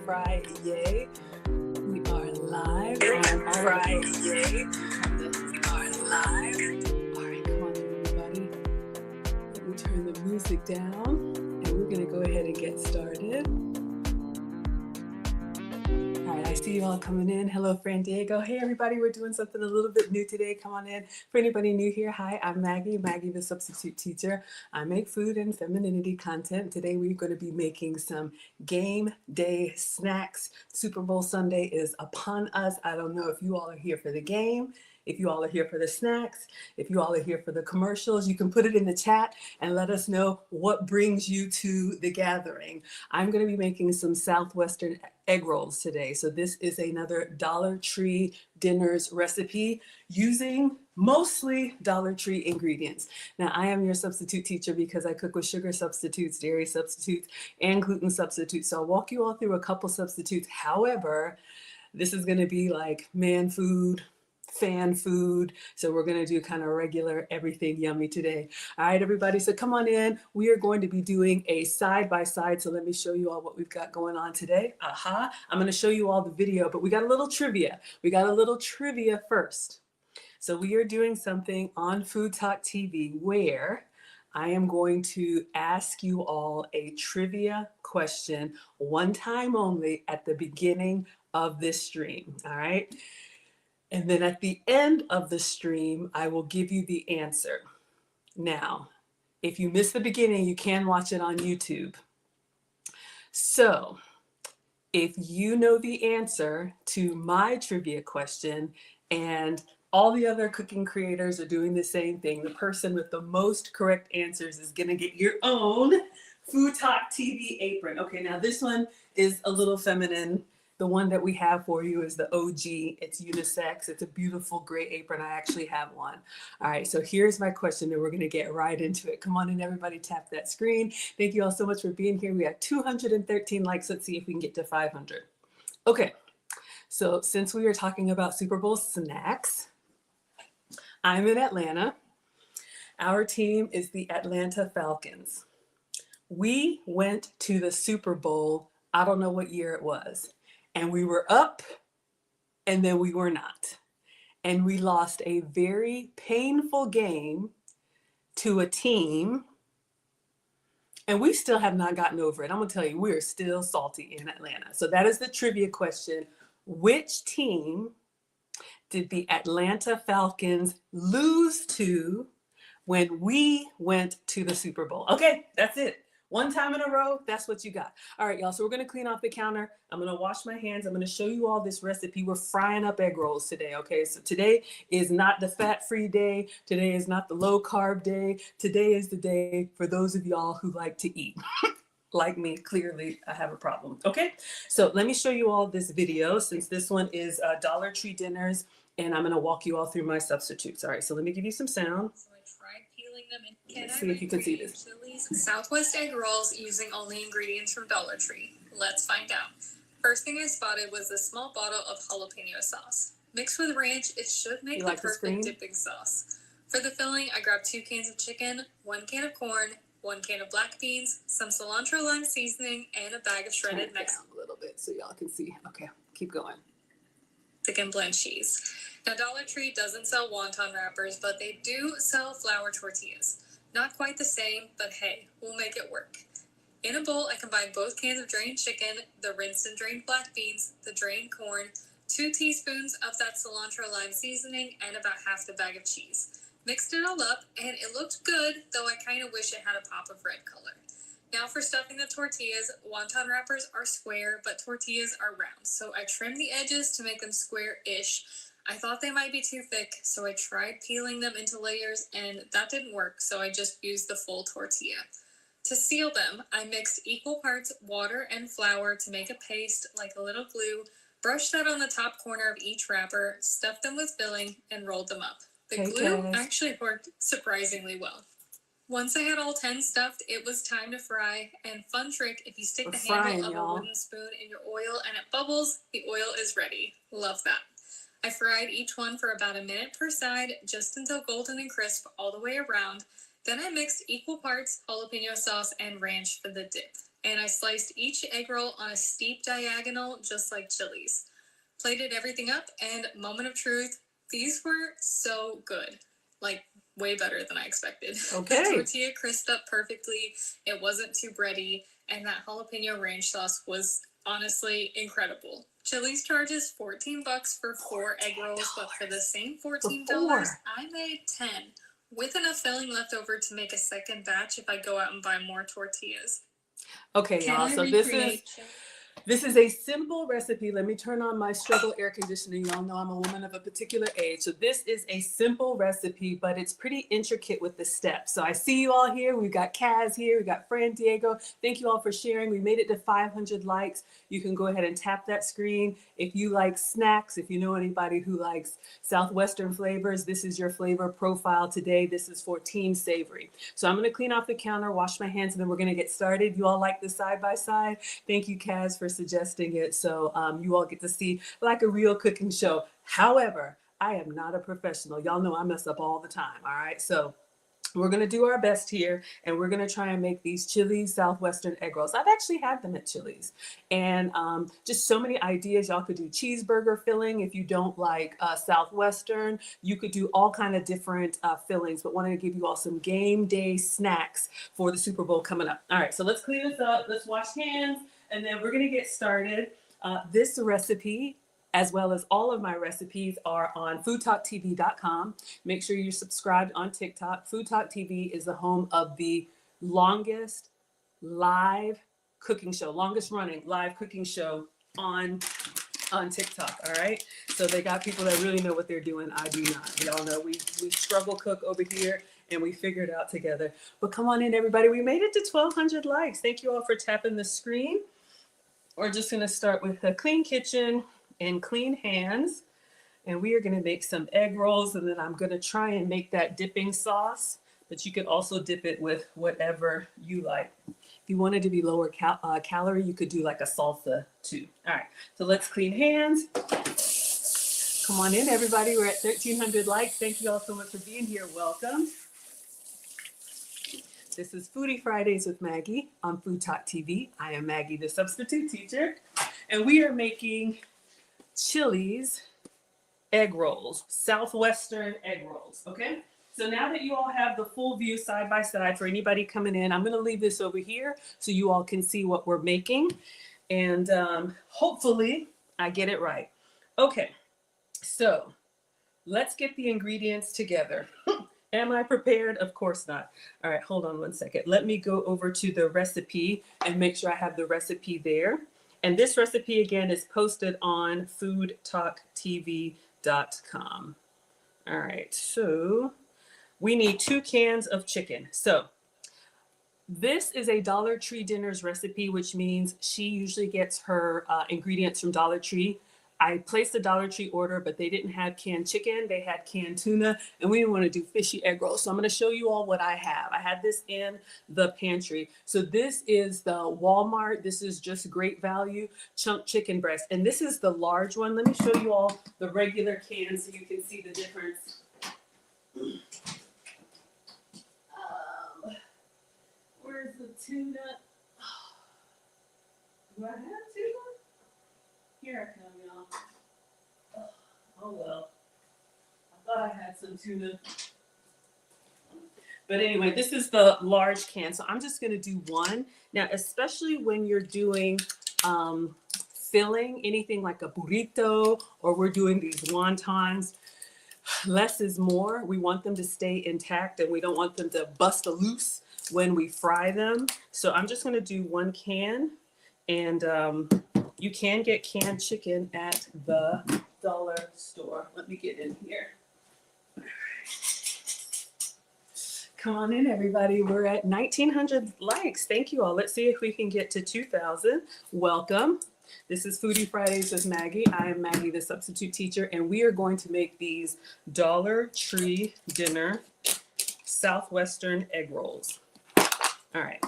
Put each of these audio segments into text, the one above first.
Friday. We are live on Friday. We are live. All right, come on in, everybody. Let me turn the music down, and we're going to go ahead and get started. All right, I see you all coming in. Hello, Fran Diego. Hey, everybody. We're doing something a little bit new today. Come on in. For anybody new here, hi, I'm Maggie, the substitute teacher. I make food and femininity content. Today, we're going to be making some game day snacks. Super Bowl Sunday is upon us. I don't know if you all are here for the game, if you all are here for the snacks, if you all are here for the commercials. You can put it in the chat and let us know what brings you to the gathering. I'm going to be making some Southwestern egg rolls today. So this is another Dollar Tree dinners recipe using mostly Dollar Tree ingredients. Now, I am your substitute teacher because I cook with sugar substitutes, dairy substitutes, and gluten substitutes. So I'll walk you all through a couple substitutes. However, this is going to be like man food, fan food. So we're going to do kind of regular everything yummy today. All right, everybody. So come on in. We are going to be doing a side by side. So let me show you all what we've got going on today. I'm going to show you all the video, but we got a little trivia. We got a little trivia first. So we are doing something on Food Talk TV where I am going to ask you all a trivia question one time only at the beginning of this stream. All right. And then at the end of the stream, I will give you the answer. Now, if you miss the beginning, you can watch it on YouTube. So if you know the answer to my trivia question and all the other cooking creators are doing the same thing, the person with the most correct answers is going to get your own Food Talk TV apron. Okay, now this one is a little feminine. The one that we have for you is the OG. It's unisex. It's a beautiful gray apron. I actually have one. All right, so here's my question, and we're going to get right into it. Come on in, everybody. Tap that screen. Thank you all so much for being here. We have 213 likes. Let's see if we can get to 500. Okay, so since we are talking about Super Bowl snacks, I'm in Atlanta. Our team is the Atlanta Falcons. We went to the Super Bowl, I don't know what year it was. And we were up, and then we were not. And we lost a very painful game to a team, and we still have not gotten over it. I'm going to tell you, we're still salty in Atlanta. So that is the trivia question. Which team did the Atlanta Falcons lose to when we went to the Super Bowl? Okay, that's it. One time in a row, that's what you got. All right, y'all, so we're going to clean off the counter. I'm going to wash my hands. I'm going to show you all this recipe. We're frying up egg rolls today, okay? So today is not the fat-free day. Today is not the low-carb day. Today is the day for those of y'all who like to eat. Like me, clearly, I have a problem, okay? So let me show you all this video since this one is Dollar Tree dinners, and I'm going to walk you all through my substitutes. All right, so let me give you some sound. Let's see if you can see this. Southwest egg rolls using only ingredients from Dollar Tree. Let's find out. First thing I spotted was a small bottle of jalapeno sauce. Mixed with ranch, it should make the perfect dipping sauce. For the filling, I grabbed 2 cans of chicken, 1 can of corn, 1 can of black beans, some cilantro lime seasoning, and a bag of shredded Mexican. A little bit so y'all can see. Okay, keep going. Mexican blend cheese. Now, Dollar Tree doesn't sell wonton wrappers, but they do sell flour tortillas. Not quite the same, but hey, we'll make it work. In a bowl, I combined both cans of drained chicken, the rinsed and drained black beans, the drained corn, 2 teaspoons of that cilantro lime seasoning, and about half the bag of cheese. Mixed it all up, and it looked good, though I kind of wish it had a pop of red color. Now for stuffing the tortillas, wonton wrappers are square, but tortillas are round. So I trimmed the edges to make them square-ish. I thought they might be too thick, so I tried peeling them into layers, and that didn't work, so I just used the full tortilla. To seal them, I mixed equal parts water and flour to make a paste like a little glue, brushed that on the top corner of each wrapper, stuffed them with filling, and rolled them up. The glue actually worked surprisingly well. Once I had all 10 stuffed, it was time to fry. And fun trick, if you stick the handle of a wooden spoon in your oil and it bubbles, the oil is ready. Love that. I fried each one for about a minute per side, just until golden and crisp all the way around. Then I mixed equal parts jalapeno sauce and ranch for the dip. and I sliced each egg roll on a steep diagonal, just like Chili's. Plated everything up, and moment of truth, these were so good. Like, way better than I expected. Okay. The tortilla crisped up perfectly, it wasn't too bready, and that jalapeno ranch sauce was honestly incredible. Chili's charges $14 for 4 egg rolls, but for the same $14, I made 10, with enough filling left over to make a second batch if I go out and buy more tortillas. Okay, y'all, so this is a simple recipe. Let me turn on my struggle air conditioning. Y'all know I'm a woman of a particular age. So this is a simple recipe, but it's pretty intricate with the steps. So I see you all here. We've got Kaz here. We got Fran Diego. Thank you all for sharing. We made it to 500 likes. You can go ahead and tap that screen. If you like snacks, if you know anybody who likes Southwestern flavors, this is your flavor profile today. This is for Team Savory. So I'm going to clean off the counter, wash my hands, and then we're going to get started. You all like the side-by-side? Thank you, Kaz, for suggesting it. So you all get to see like a real cooking show. However, I am not a professional. Y'all know I mess up all the time. All right. So we're going to do our best here, and we're going to try and make these Chili's Southwestern egg rolls. I've actually had them at Chili's, and just so many ideas. Y'all could do cheeseburger filling if you don't like Southwestern. You could do all kind of different fillings, but wanted to give you all some game day snacks for the Super Bowl coming up. All right, so let's clean this up. Let's wash hands, and then we're going to get started. This recipe, as well as all of my recipes, are on foodtalktv.com. Make sure you're subscribed on TikTok. Food Talk TV is the home of the longest live cooking show, longest running live cooking show on TikTok. All right. So they got people that really know what they're doing. I do not. Y'all know we struggle cook over here, and we figure it out together. But come on in, everybody. We made it to 1,200 likes. Thank you all for tapping the screen. We're just going to start with a clean kitchen and clean hands, and we are going to make some egg rolls, and then I'm going to try and make that dipping sauce, but you could also dip it with whatever you like. If you wanted to be lower calorie, you could do like a salsa too. All right, so let's clean hands. Come on in, everybody. We're at 1,300 likes. Thank you all so much for being here. Welcome. This is Foodie Fridays with Maggie on Food Talk TV. I am Maggie, the substitute teacher, and we are making Chili's egg rolls, Southwestern egg rolls, okay? So now that you all have the full view side by side for anybody coming in, I'm gonna leave this over here so you all can see what we're making, and hopefully I get it right. Okay, so let's get the ingredients together. Am I prepared? Of course not. All right, hold on one second. Let me go over to the recipe and make sure I have the recipe there. And this recipe, again, is posted on foodtalktv.com. All right, so we need 2 cans of chicken. So this is a Dollar Tree Dinners recipe, which means she usually gets her ingredients from Dollar Tree. I placed a Dollar Tree order, but they didn't have canned chicken. They had canned tuna, and we didn't want to do fishy egg rolls. So I'm going to show you all what I have. I had this in the pantry. So this is the Walmart. This is just great value chunk chicken breast. And this is the large one. Let me show you all the regular cans so you can see the difference. Where's the tuna? Do I have tuna? Here I come, y'all. Oh well. I thought I had some tuna. But anyway, this is the large can. So I'm just going to do one. Now, especially when you're doing filling, anything like a burrito, or we're doing these wontons, less is more. We want them to stay intact, and we don't want them to bust loose when we fry them. So I'm just going to do 1 can, and you can get canned chicken at the dollar store. Let me get in here. Come on in, everybody. We're at 1,900 likes. Thank you all. Let's see if we can get to 2,000. Welcome. This is Foodie Fridays with Maggie. I am Maggie, the substitute teacher, and we are going to make these Dollar Tree Dinner Southwestern egg rolls. All right.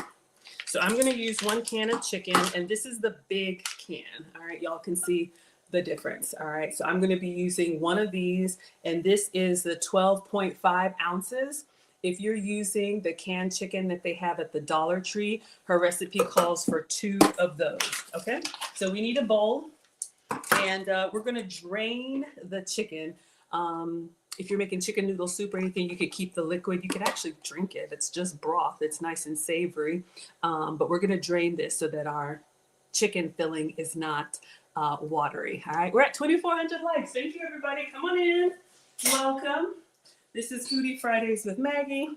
So I'm going to use 1 can of chicken, and this is the big can. All right, y'all can see the difference. All right, so I'm going to be using one of these, and this is the 12.5 ounces. If you're using the canned chicken that they have at the Dollar Tree, her recipe calls for 2 of those, okay? So we need a bowl, and we're gonna drain the chicken. If you're making chicken noodle soup or anything, you could keep the liquid. You could actually drink it. It's just broth. It's nice and savory. But we're gonna drain this so that our chicken filling is not watery. All right, we're at 2,400 likes. Thank you, everybody. Come on in. Welcome. This is Foodie Fridays with Maggie.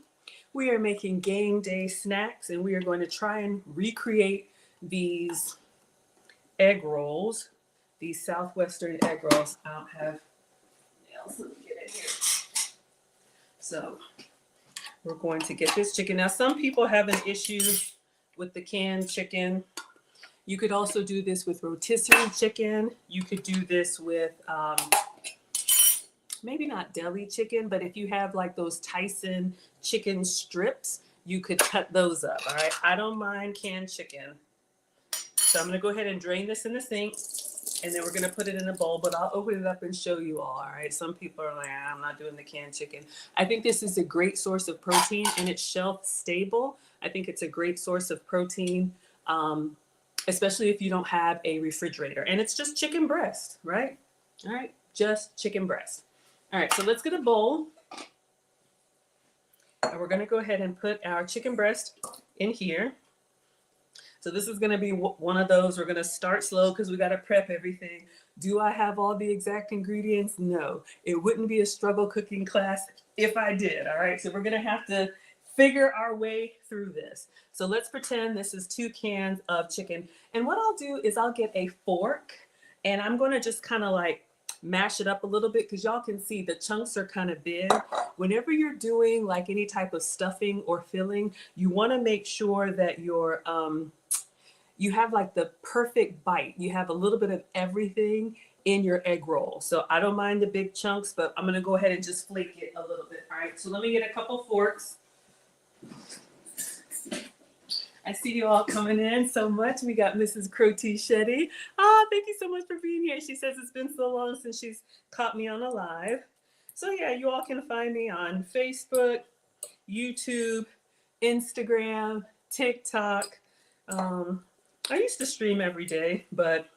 We are making game day snacks, and we are going to try and recreate these egg rolls, these Southwestern egg rolls. I don't have nails. Let me get it here. So we're going to get this chicken. Now, some people have an issue with the canned chicken. You could also do this with rotisserie chicken. You could do this with maybe not deli chicken, but if you have like those Tyson chicken strips, you could cut those up. All right. I don't mind canned chicken. So I'm going to go ahead and drain this in the sink, and then we're going to put it in a bowl, but I'll open it up and show you all. All right. Some people are like, I'm not doing the canned chicken. I think this is a great source of protein, and it's shelf stable. I think it's a great source of protein, especially if you don't have a refrigerator. And it's just chicken breast, right? All right. Just chicken breast. All right. So let's get a bowl. And we're going to go ahead and put our chicken breast in here. So this is going to be one of those. We're going to start slow because we got to prep everything. Do I have all the exact ingredients? No. It wouldn't be a struggle cooking class if I did. All right. So we're going to have to figure our way through this. So let's pretend this is 2 cans of chicken. And what I'll do is I'll get a fork, and I'm going to just kind of like mash it up a little bit because y'all can see the chunks are kind of big. Whenever you're doing like any type of stuffing or filling, you want to make sure that you have like the perfect bite. You have a little bit of everything in your egg roll. So I don't mind the big chunks, but I'm going to go ahead and just flake it a little bit. All right. So let me get a couple forks. I see you all coming in so much. We got Mrs. Crotty Shetty. Thank you so much for being here. She says it's been so long since she's caught me on a live. So yeah, you all can find me on Facebook, YouTube, Instagram, TikTok. I used to stream every day, but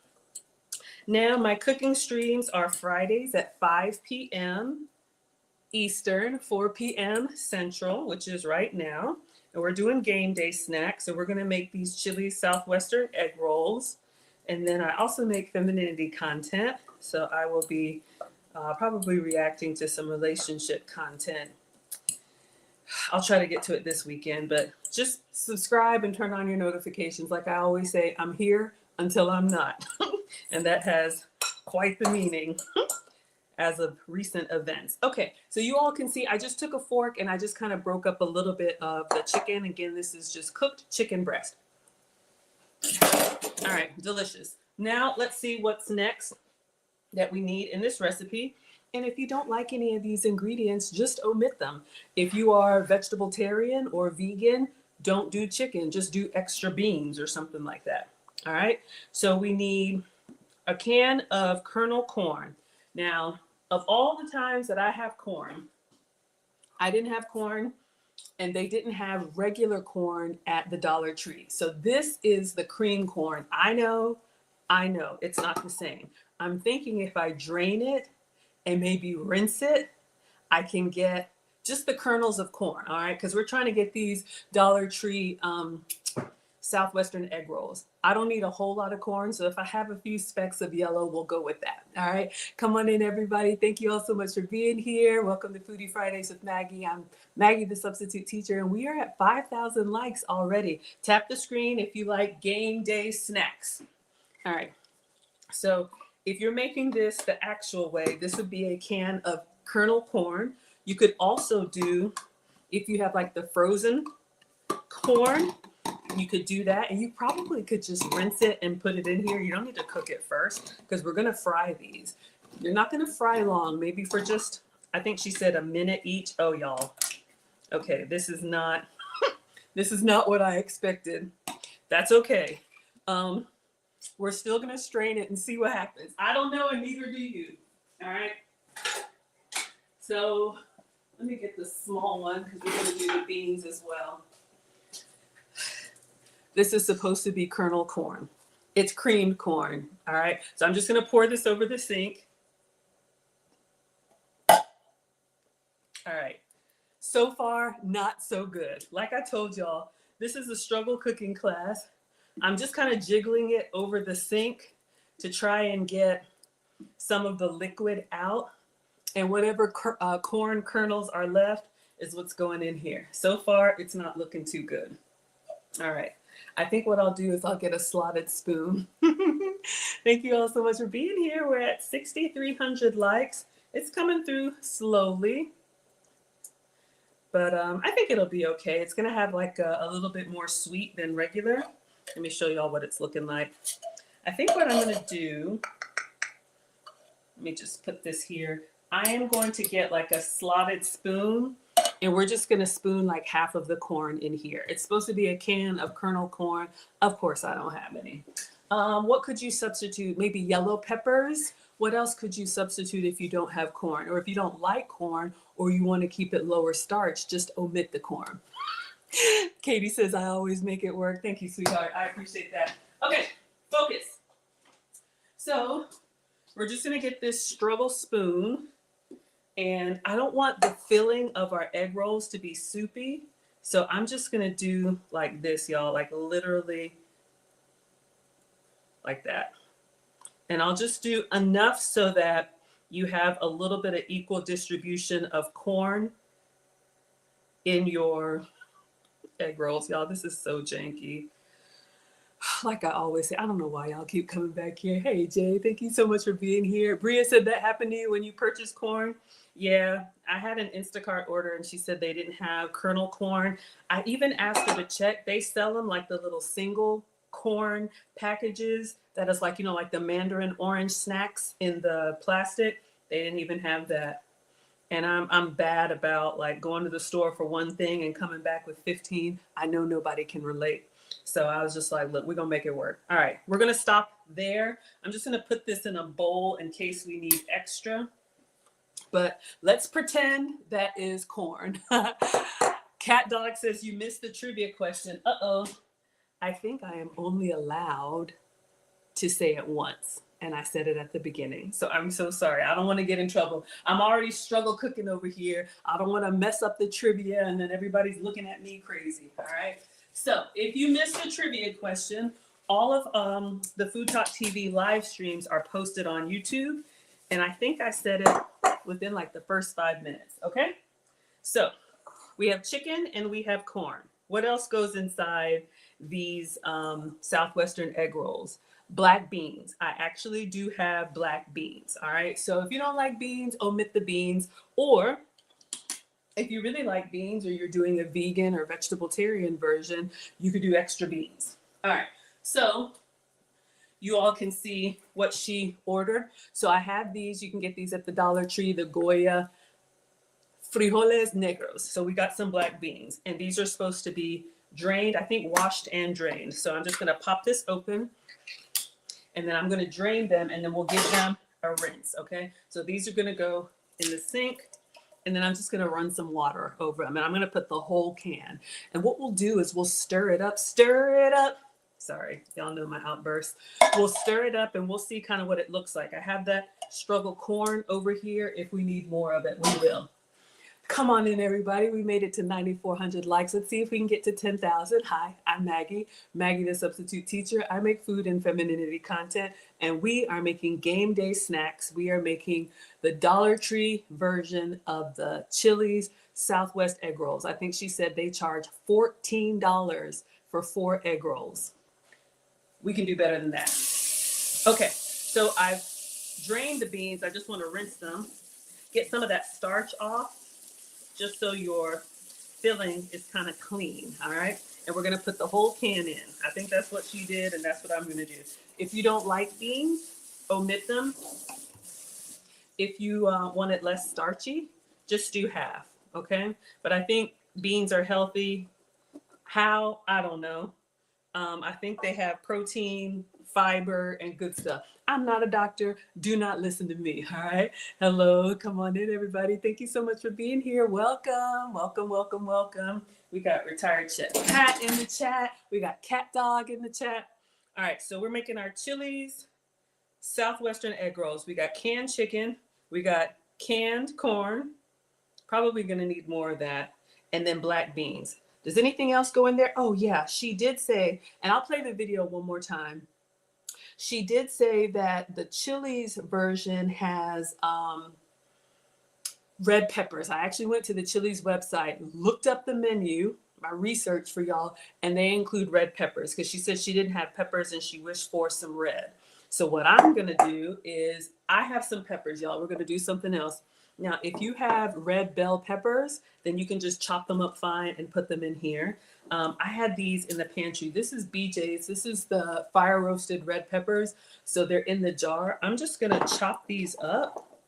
now my cooking streams are Fridays at 5 p.m. Eastern, 4 p.m. Central, which is right now. And we're doing game day snacks. So we're going to make these chili Southwestern egg rolls. And then I also make femininity content. So I will be probably reacting to some relationship content. I'll try to get to it this weekend, but just subscribe and turn on your notifications. Like I always say, I'm here until I'm not. And that has quite the meaning as of recent events. Okay, so you all can see I just took a fork and I just kind of broke up a little bit of the chicken. Again, this is just cooked chicken breast. All right, delicious. Now let's see what's next that we need in this recipe. And if you don't like any of these ingredients, just omit them. If you are vegetarian or vegan, don't do chicken, just do extra beans or something like that. All right, so we need a can of kernel corn. Now, of all the times that I have corn, I didn't have corn and they didn't have regular corn at the Dollar Tree. So this is the cream corn. I know, it's not the same. I'm thinking if I drain it and maybe rinse it, I can get just the kernels of corn, all right? Because we're trying to get these Dollar Tree Southwestern egg rolls. I don't need a whole lot of corn, so if I have a few specks of yellow, we'll go with that. All right, come on in, everybody. Thank you all so much for being here. Welcome to Foodie Fridays with Maggie. I'm Maggie, the substitute teacher, and we are at 5,000 likes already. Tap the screen if you like game day snacks. All right, so if you're making this the actual way, this would be a can of kernel corn. You could also do, if you have like the frozen corn, you could do that, and you probably could just rinse it and put it in here. You don't need to cook it first because we're going to fry these. You're not going to fry long, maybe for just, I think she said a minute each. Oh, y'all. Okay, this is not what I expected. That's okay. We're still going to strain it and see what happens. I don't know, and neither do you. All right. So Let me get the small one because we're going to do the beans as well. This is supposed to be kernel corn. It's creamed corn, all right? So I'm just going to pour this over the sink. All right. So far, not so good. Like I told y'all, this is a struggle cooking class. I'm just kind of jiggling it over the sink to try and get some of the liquid out. And whatever corn kernels are left is what's going in here. So far, it's not looking too good. All right. I think what I'll do is I'll get a slotted spoon. Thank you all so much for being here. We're at 6,300 likes. It's coming through slowly, but I think it'll be okay. It's going to have like a little bit more sweet than regular. Let me show y'all what it's looking like. I think what I'm going to do, let me just put this here. I am going to get like a slotted spoon, and we're just going to spoon like half of the corn in here. It's supposed to be a can of kernel corn. Of course, I don't have any. What could you substitute? Maybe yellow peppers. What else could you substitute if you don't have corn? Or if you don't like corn or you want to keep it lower starch, just omit the corn. Katie says, I always make it work. Thank you, sweetheart. I appreciate that. Okay, focus. So we're just going to get this struggle spoon. And I don't want the filling of our egg rolls to be soupy. So I'm just going to do like this, y'all, like literally like that. And I'll just do enough so that you have a little bit of equal distribution of corn in your egg rolls. Y'all, this is so janky. Like I always say, I don't know why y'all keep coming back here. Hey, Jay, thank you so much for being here. Bria said that happened to you when you purchased corn. Yeah, I had an Instacart order and she said they didn't have kernel corn. I even asked her to check. They sell them like the little single corn packages that is like, you know, like the mandarin orange snacks in the plastic. They didn't even have that. And I'm bad about like going to the store for one thing and coming back with 15. I know nobody can relate. So I was just like, look, we're going to make it work. All right, we're going to stop there. I'm just going to put this in a bowl in case we need extra. But let's pretend that is corn. Cat Dog says you missed the trivia question. Uh-oh. I think I am only allowed to say it once. And I said it at the beginning. So I'm so sorry. I don't want to get in trouble. I'm already struggle cooking over here. I don't want to mess up the trivia and then everybody's looking at me crazy. All right. So if you missed the trivia question, all of the Food Talk TV live streams are posted on YouTube. And I think I said it within like the first 5 minutes. Okay. So we have chicken and we have corn. What else goes inside these Southwestern egg rolls? Black beans. I actually do have black beans. All right. So if you don't like beans, omit the beans. Or if you really like beans or you're doing a vegan or vegetarian version, you could do extra beans. All right. So you all can see what she ordered. So I have these. You can get these at the Dollar Tree, the Goya frijoles negros. So we got some black beans. And these are supposed to be drained, I think washed and drained. So I'm just going to pop this open. And then I'm going to drain them and then we'll give them a rinse, okay? So these are going to go in the sink and then I'm just going to run some water over them. And I'm going to put the whole can. And what we'll do is we'll stir it up. Sorry, y'all know my outburst. We'll stir it up and we'll see kind of what it looks like. I have that struggle corn over here. If we need more of it, we will. Come on in, everybody. We made it to 9,400 likes. Let's see if we can get to 10,000. Hi, I'm Maggie. Maggie, the substitute teacher. I make food and femininity content, and we are making game day snacks. We are making the Dollar Tree version of the Chili's Southwest egg rolls. I think she said they charge $14 for 4 egg rolls. We can do better than that. Okay, so I've drained the beans. I just want to rinse them. Get some of that starch off, just so your filling is kind of clean, all right? And we're gonna put the whole can in. I think that's what she did, and that's what I'm gonna do. If you don't like beans, omit them. If you want it less starchy, just do half, okay? But I think beans are healthy. How? I don't know. I think they have protein, fiber, and good stuff. I'm not a doctor. Do not listen to me. All right. Hello. Come on in, everybody. Thank you so much for being here. Welcome. Welcome, welcome, welcome. We got retired Chef Pat in the chat. We got Cat Dog in the chat. All right. So we're making our Chili's Southwestern egg rolls. We got canned chicken. We got canned corn. Probably going to need more of that. And then black beans. Does anything else go in there? Oh, yeah. She did say, and I'll play the video one more time. She did say that the Chili's version has red peppers. I actually went to the Chili's website, looked up the menu, my research for y'all, and they include red peppers because she said she didn't have peppers and she wished for some red. So what I'm going to do is I have some peppers, y'all. We're going to do something else. Now, if you have red bell peppers, then you can just chop them up fine and put them in here. I had these in the pantry. This is BJ's. This is the fire roasted red peppers. So they're in the jar. I'm just going to chop these up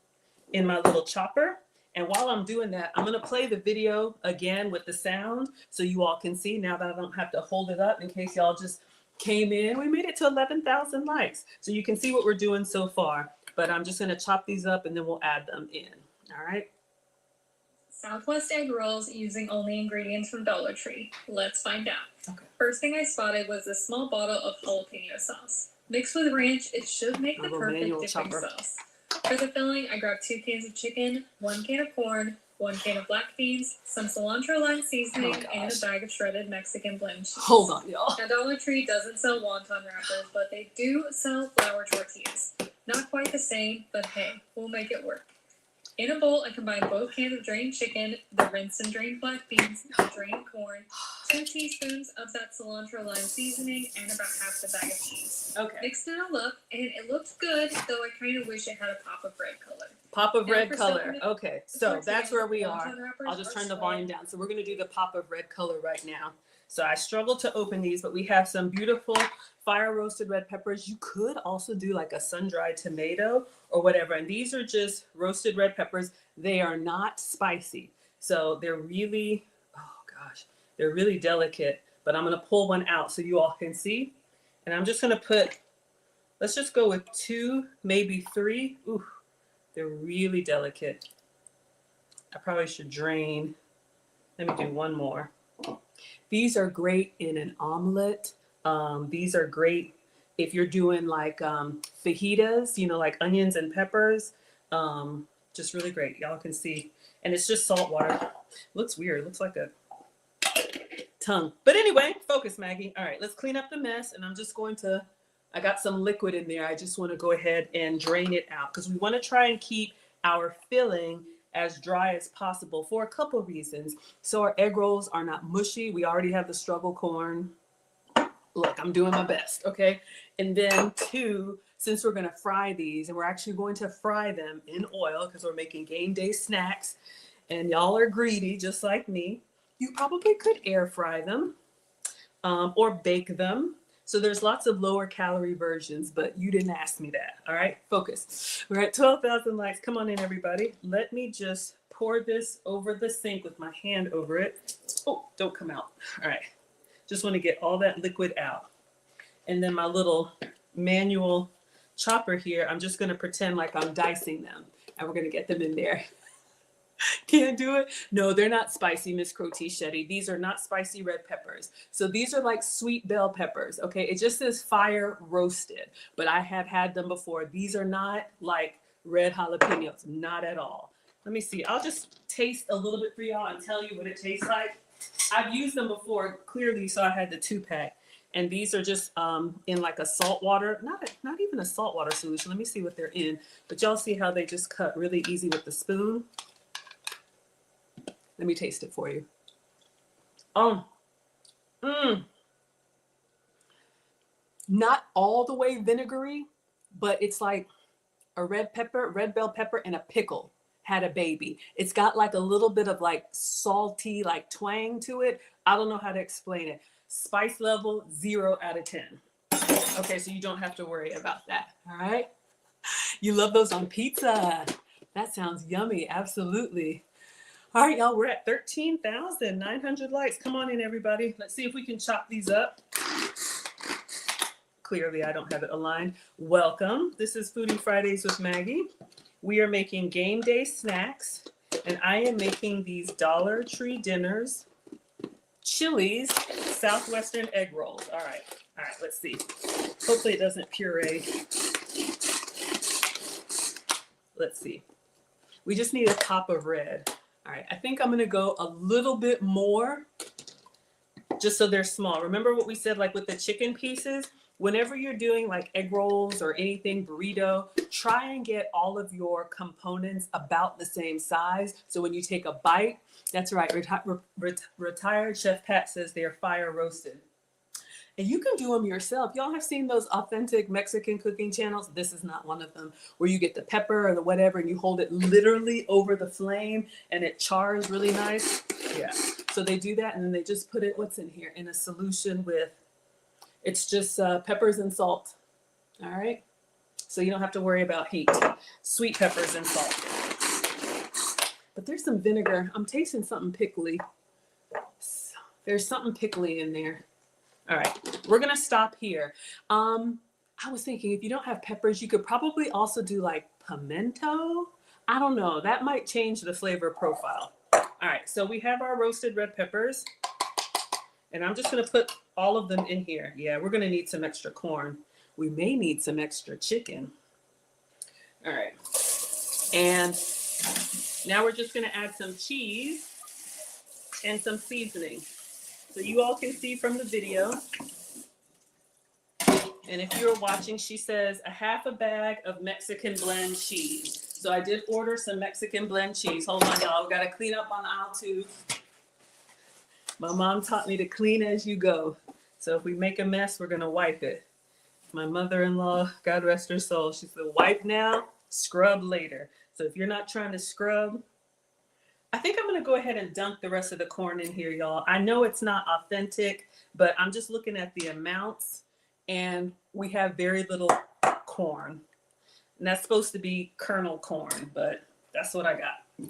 in my little chopper. And while I'm doing that, I'm going to play the video again with the sound so you all can see now that I don't have to hold it up in case y'all just came in. We made it to 11,000 likes. So you can see what we're doing so far. But I'm just going to chop these up and then we'll add them in. All right. Southwest egg rolls using only ingredients from Dollar Tree. Let's find out. Okay. First thing I spotted was a small bottle of jalapeno sauce. Mixed with ranch, it should make the perfect dipping sauce. For the filling, I grabbed 2 cans of chicken, 1 can of corn, 1 can of black beans, some cilantro lime seasoning, and a bag of shredded Mexican blend cheese. Hold on, y'all. Now, Dollar Tree doesn't sell wonton wrappers, but they do sell flour tortillas. Not quite the same, but hey, we'll make it work. In a bowl, I combine both cans of drained chicken, the rinsed and drained black beans, the drained corn, 2 teaspoons of that cilantro lime seasoning, and about half the bag of cheese. Okay. Mixed it all up, and it looked good, though I kind of wish it had a pop of red color. Pop of Now red for color. stuffing it, Okay, so that's tortillas where we with are. wonton wrappers I'll just are turn the small. volume down. So we're going to do the pop of red color right now. So I struggled to open these, but we have some beautiful fire roasted red peppers. You could also do like a sun-dried tomato or whatever. And these are just roasted red peppers. They are not spicy. So they're really, oh gosh, they're really delicate. But I'm going to pull one out so you all can see. And I'm just going to put, let's just go with 2, maybe 3. Ooh, they're really delicate. I probably should drain. Let me do one more. These are great in an omelet. These are great if you're doing like fajitas, you know, like onions and peppers. Just really great. Y'all can see. And it's just salt water. Looks weird. Looks like a tongue. But anyway, focus, Maggie. All right, let's clean up the mess. And I'm just going to, I got some liquid in there. I just want to go ahead and drain it out because we want to try and keep our filling as dry as possible for a couple of reasons. So our egg rolls are not mushy. We already have the struggle corn. Look, I'm doing my best, okay? And then 2, since we're gonna fry these, and we're actually going to fry them in oil because we're making game day snacks, and y'all are greedy just like me, you probably could air fry them or bake them. So there's lots of lower calorie versions, but you didn't ask me that. All right, focus. We're at 12,000 likes. Come on in, everybody. Let me just pour this over the sink with my hand over it. Oh, don't come out. All right. Just want to get all that liquid out. And then my little manual chopper here, I'm just going to pretend like I'm dicing them. And we're going to get them in there. Can't do it? No, they're not spicy, Miss Crotichetti. These are not spicy red peppers. So these are like sweet bell peppers, okay? It just says fire roasted, but I have had them before. These are not like red jalapenos, not at all. Let me see. I'll just taste a little bit for y'all and tell you what it tastes like. I've used them before, clearly, so I had the 2-pack. And these are just in like a salt water, not even a salt water solution. Let me see what they're in. But y'all see how they just cut really easy with the spoon? Let me taste it for you. Not all the way vinegary, but it's like a red bell pepper, and a pickle had a baby. It's got like a little bit of like salty, like twang to it. I don't know how to explain it. Spice level, 0 out of 10. Okay, so you don't have to worry about that. All right. You love those on pizza. That sounds yummy. Absolutely. All right, y'all, we're at 13,900 likes. Come on in, everybody. Let's see if we can chop these up. clearly I don't have it aligned. Welcome. This is Foodie Fridays with Maggie. We are making game day snacks, and I am making these Dollar Tree dinners, Chili's Southwestern egg rolls. All right, let's see. Hopefully it doesn't puree. Let's see. We just need a top of red. All right, I think I'm gonna go a little bit more just so they're small. Remember what we said, like with the chicken pieces? Whenever you're doing like egg rolls or anything, burrito, try and get all of your components about the same size. So when you take a bite, that's right, retired Chef Pat says they are fire roasted. And you can do them yourself. Y'all have seen those authentic Mexican cooking channels. This is not one of them, where you get the pepper or the whatever and you hold it literally over the flame and it chars really nice. Yeah. So they do that and then they just put it, what's in here? In a solution with, it's just peppers and salt. All right. So you don't have to worry about heat. Sweet peppers and salt. But there's some vinegar. I'm tasting something pickly. There's something pickly in there. All right, we're gonna stop here. I was thinking if you don't have peppers, you could probably also do like pimento. I don't know, that might change the flavor profile. All right, so we have our roasted red peppers and I'm just gonna put all of them in here. Yeah, we're gonna need some extra corn. We may need some extra chicken. All right, and now we're just gonna add some cheese and some seasoning. So you all can see from the video. And if you're watching, she says a half a bag of Mexican blend cheese. So I did order some Mexican blend cheese. Hold on, y'all. We got to clean up on aisle 2. My mom taught me to clean as you go. So if we make a mess, we're going to wipe it. My mother-in-law, God rest her soul, she said, wipe now, scrub later. So if you're not trying to scrub, I think I'm going to go ahead and dunk the rest of the corn in here, y'all. I know it's not authentic, but I'm just looking at the amounts, and we have very little corn. And that's supposed to be kernel corn, but that's what I got.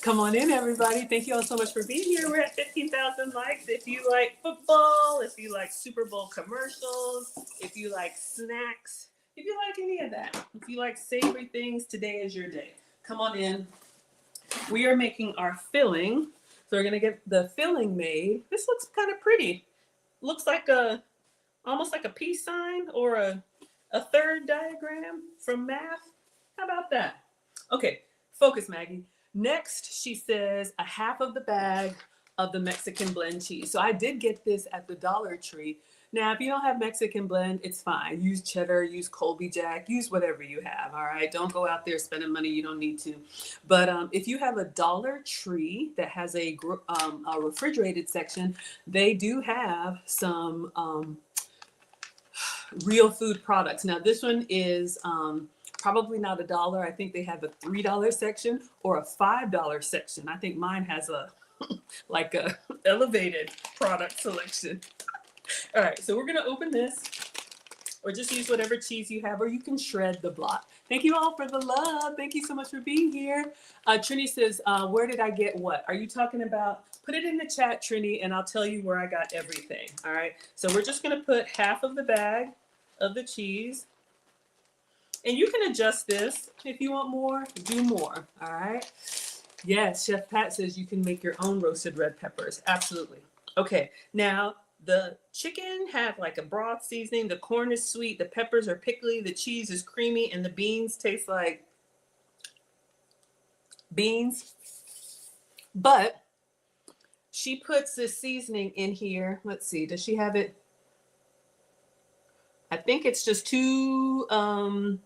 Come on in, everybody. Thank you all so much for being here. We're at 15,000 likes. If you like football, if you like Super Bowl commercials, if you like snacks, if you like any of that, if you like savory things, today is your day. Come on in. We are making our filling. So we're gonna get the filling made. This looks kind of pretty. Looks like almost like a peace sign or a third diagram from math. How about that? Okay, focus, Maggie. Next, she says a half of the bag of the Mexican blend cheese. So I did get this at the Dollar Tree. Now, if you don't have Mexican blend, it's fine. Use cheddar, use Colby Jack, use whatever you have, all right? Don't go out there spending money you don't need to. But if you have a Dollar Tree that has a refrigerated section, they do have some real food products. Now, this one is probably not $1. I think they have a $3 section or a $5 section. I think mine has a like a elevated product selection. All right, so we're gonna open this, or just use whatever cheese you have, or you can shred the block. Thank you all for the love. Thank you so much for being here. Trini says, where did I get what? Are you talking about? Put it in the chat, Trini, and I'll tell you where I got everything. All right, so we're just gonna put half of the bag of the cheese. And you can adjust this. If you want more, do more, all right? Yes, Chef Pat says you can make your own roasted red peppers. Absolutely. Okay, now the chicken had like a broth seasoning. The corn is sweet. The peppers are pickly. The cheese is creamy. And the beans taste like beans. But she puts this seasoning in here. Let's see. Does she have it? I think it's just 2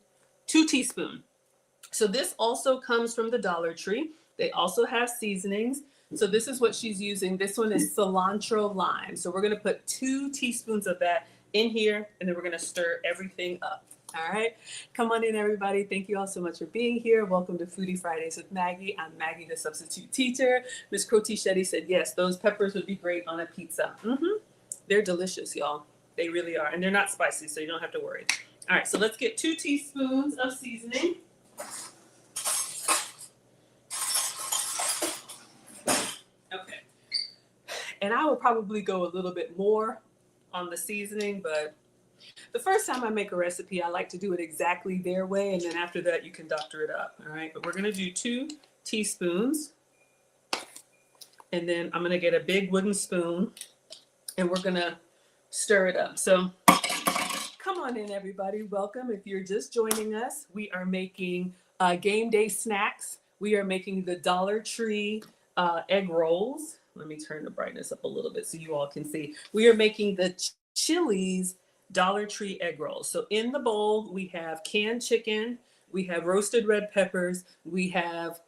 teaspoons. So this also comes from the Dollar Tree. They also have seasonings. So this is what she's using. This one is cilantro lime. So we're going to put 2 teaspoons of that in here, and then we're going to stir everything up. All right. Come on in, everybody. Thank you all so much for being here. Welcome to Foodie Fridays with Maggie. I'm Maggie, the substitute teacher. Miss Croti Shetty said, yes, those peppers would be great on a pizza. They're delicious, y'all. They really are. And they're not spicy, so you don't have to worry. All right. So let's get 2 teaspoons of seasoning. Okay. And I would probably go a little bit more on the seasoning, but The first time I make a recipe, I like to do it exactly their way, and then after that, you can doctor it up. All right, but we're gonna do 2 teaspoons, and then I'm gonna get a big wooden spoon, and we're gonna stir it up. So come on in, everybody. Welcome. If you're just joining us, we are making game day snacks. We are making the Dollar Tree egg rolls. Let me turn the brightness up a little bit so you all can see. We are making the Chili's Dollar Tree egg rolls. So in the bowl, we have canned chicken, we have roasted red peppers, we have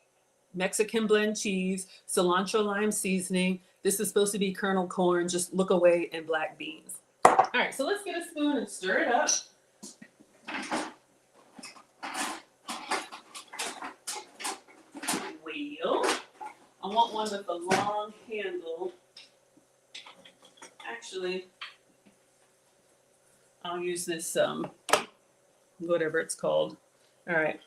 Mexican blend cheese, cilantro lime seasoning. This is supposed to be kernel corn, just look away, and black beans. All right, so let's get a spoon and stir it up. Well, I want one with a long handle. Actually, I'll use this, whatever it's called. All right,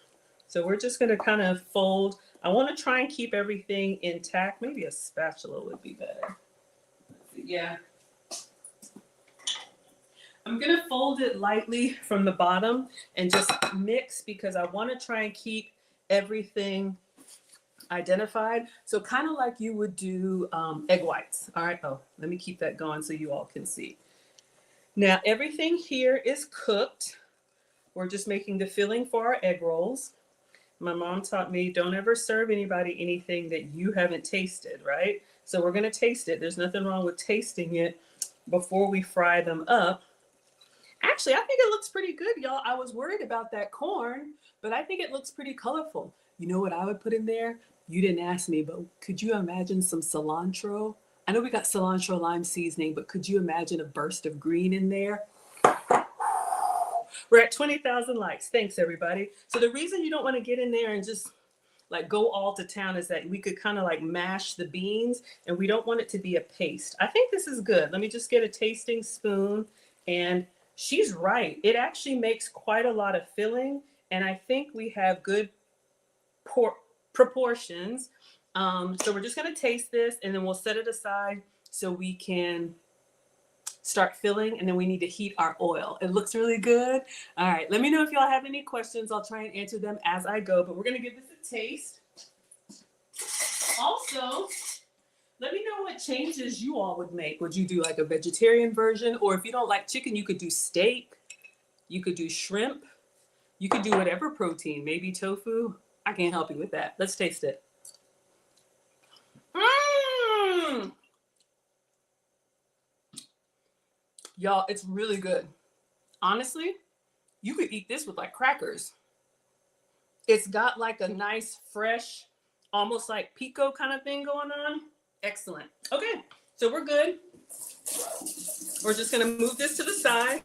so we're just gonna kind of fold. I wanna try and keep everything intact. Maybe a spatula would be better. Yeah. I'm gonna fold it lightly from the bottom and just mix because I wanna try and keep everything identified. So kind of like you would do egg whites. All right, oh, let me keep that going so you all can see. Now everything here is cooked. We're just making the filling for our egg rolls. My mom taught me don't ever serve anybody anything that you haven't tasted, right? So we're gonna taste it. There's nothing wrong with tasting it before we fry them up. Actually, I think it looks pretty good, y'all. I was worried about that corn, but I think it looks pretty colorful. You know what I would put in there? You didn't ask me, but could you imagine some cilantro? I know we got cilantro lime seasoning, but could you imagine a burst of green in there? We're at 20,000 likes. Thanks, everybody. So the reason you don't want to get in there and just like go all to town is that we could kind of like mash the beans, and we don't want it to be a paste. I think this is good. Let me just get a tasting spoon. And she's right. It actually makes quite a lot of filling, and I think we have good proportions. So we're just going to taste this, and then we'll set it aside so we can start filling, and then we need to heat our oil. It looks really good. All right, let me know if y'all have any questions. I'll try and answer them as I go, but we're going to give this a taste. Also, let me know what changes you all would make. Would you do like a vegetarian version? Or if you don't like chicken, you could do steak. You could do shrimp. You could do whatever protein, maybe tofu. I can't help you with that. Let's taste it. Y'all, it's really good. Honestly, you could eat this with like crackers. It's got like a nice, fresh, almost like pico kind of thing going on. Excellent. Okay, so we're good. We're just gonna move this to the side.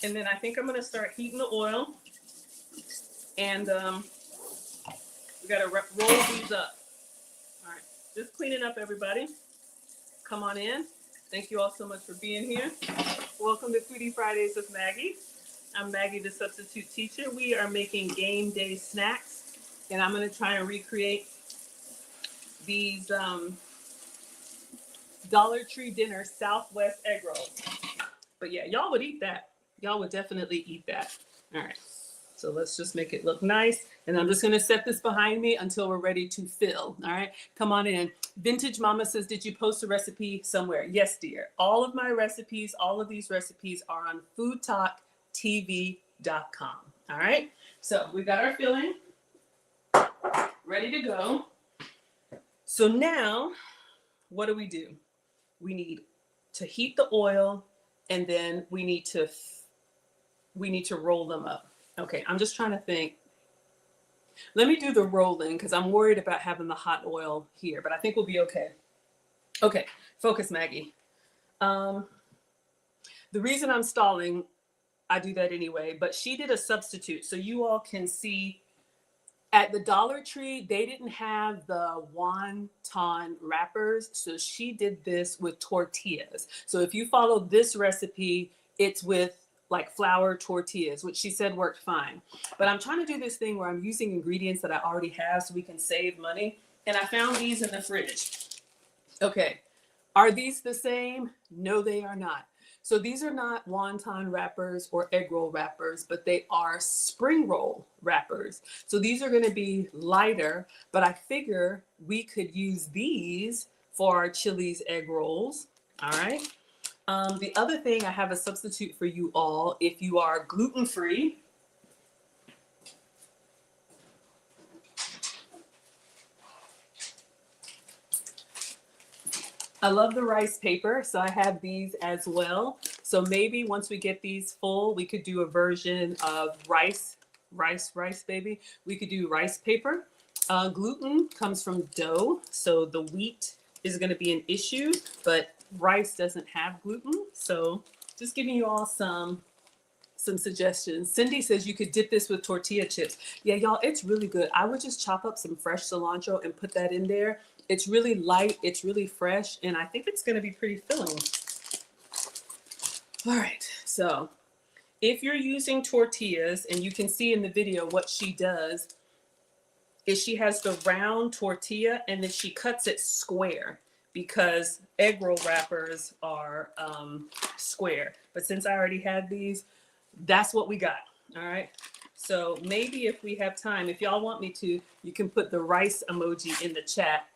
And then I think I'm gonna start heating the oil. And we gotta roll these up. All right, just cleaning up, everybody. Come on in. Thank you all so much for being here. Welcome to Foodie Fridays with Maggie. I'm Maggie, the substitute teacher. We are making game day snacks, and I'm gonna try and recreate these Dollar Tree dinner Southwest egg rolls. But yeah, y'all would eat that. Y'all would definitely eat that. All right, so let's just make it look nice. And I'm just gonna set this behind me until we're ready to fill. All right, come on in. Vintage Mama says, did you post a recipe somewhere? Yes, dear. All of my recipes, all of these recipes are on foodtalktv.com. All right, so we got our filling ready to go. So now, what do? We need to heat the oil, and then we need to roll them up. Okay, I'm just trying to think. Let me do the rolling because I'm worried about having the hot oil here, but I think we'll be okay. Okay, focus, Maggie. The reason I'm stalling, I do that anyway, but she did a substitute so you all can see. At the Dollar Tree, they didn't have the wonton wrappers, so she did this with tortillas. So if you follow this recipe, it's with like flour tortillas, which she said worked fine. But I'm trying to do this thing where I'm using ingredients that I already have so we can save money. And I found these in the fridge. Okay, are these the same? No, they are not. So these are not wonton wrappers or egg roll wrappers, but they are spring roll wrappers. So these are going to be lighter, but I figure we could use these for our Chili's egg rolls. All right. The other thing, I have a substitute for you all. If you are gluten-free, I love the rice paper, so I have these as well. So maybe once we get these full, we could do a version of rice, baby. We could do rice paper. Gluten comes from dough, so the wheat is going to be an issue, but rice doesn't have gluten. So just giving you all some suggestions. Cindy says you could dip this with tortilla chips. Yeah, y'all, it's really good. I would just chop up some fresh cilantro and put that in there. It's really light, it's really fresh, and I think it's going to be pretty filling. All right, so if you're using tortillas, and you can see in the video what she does, is she has the round tortilla and then she cuts it square, because egg roll wrappers are square. But since I already had these, that's what we got. All right. So maybe if we have time, if y'all want me to, you can put the rice emoji in the chat.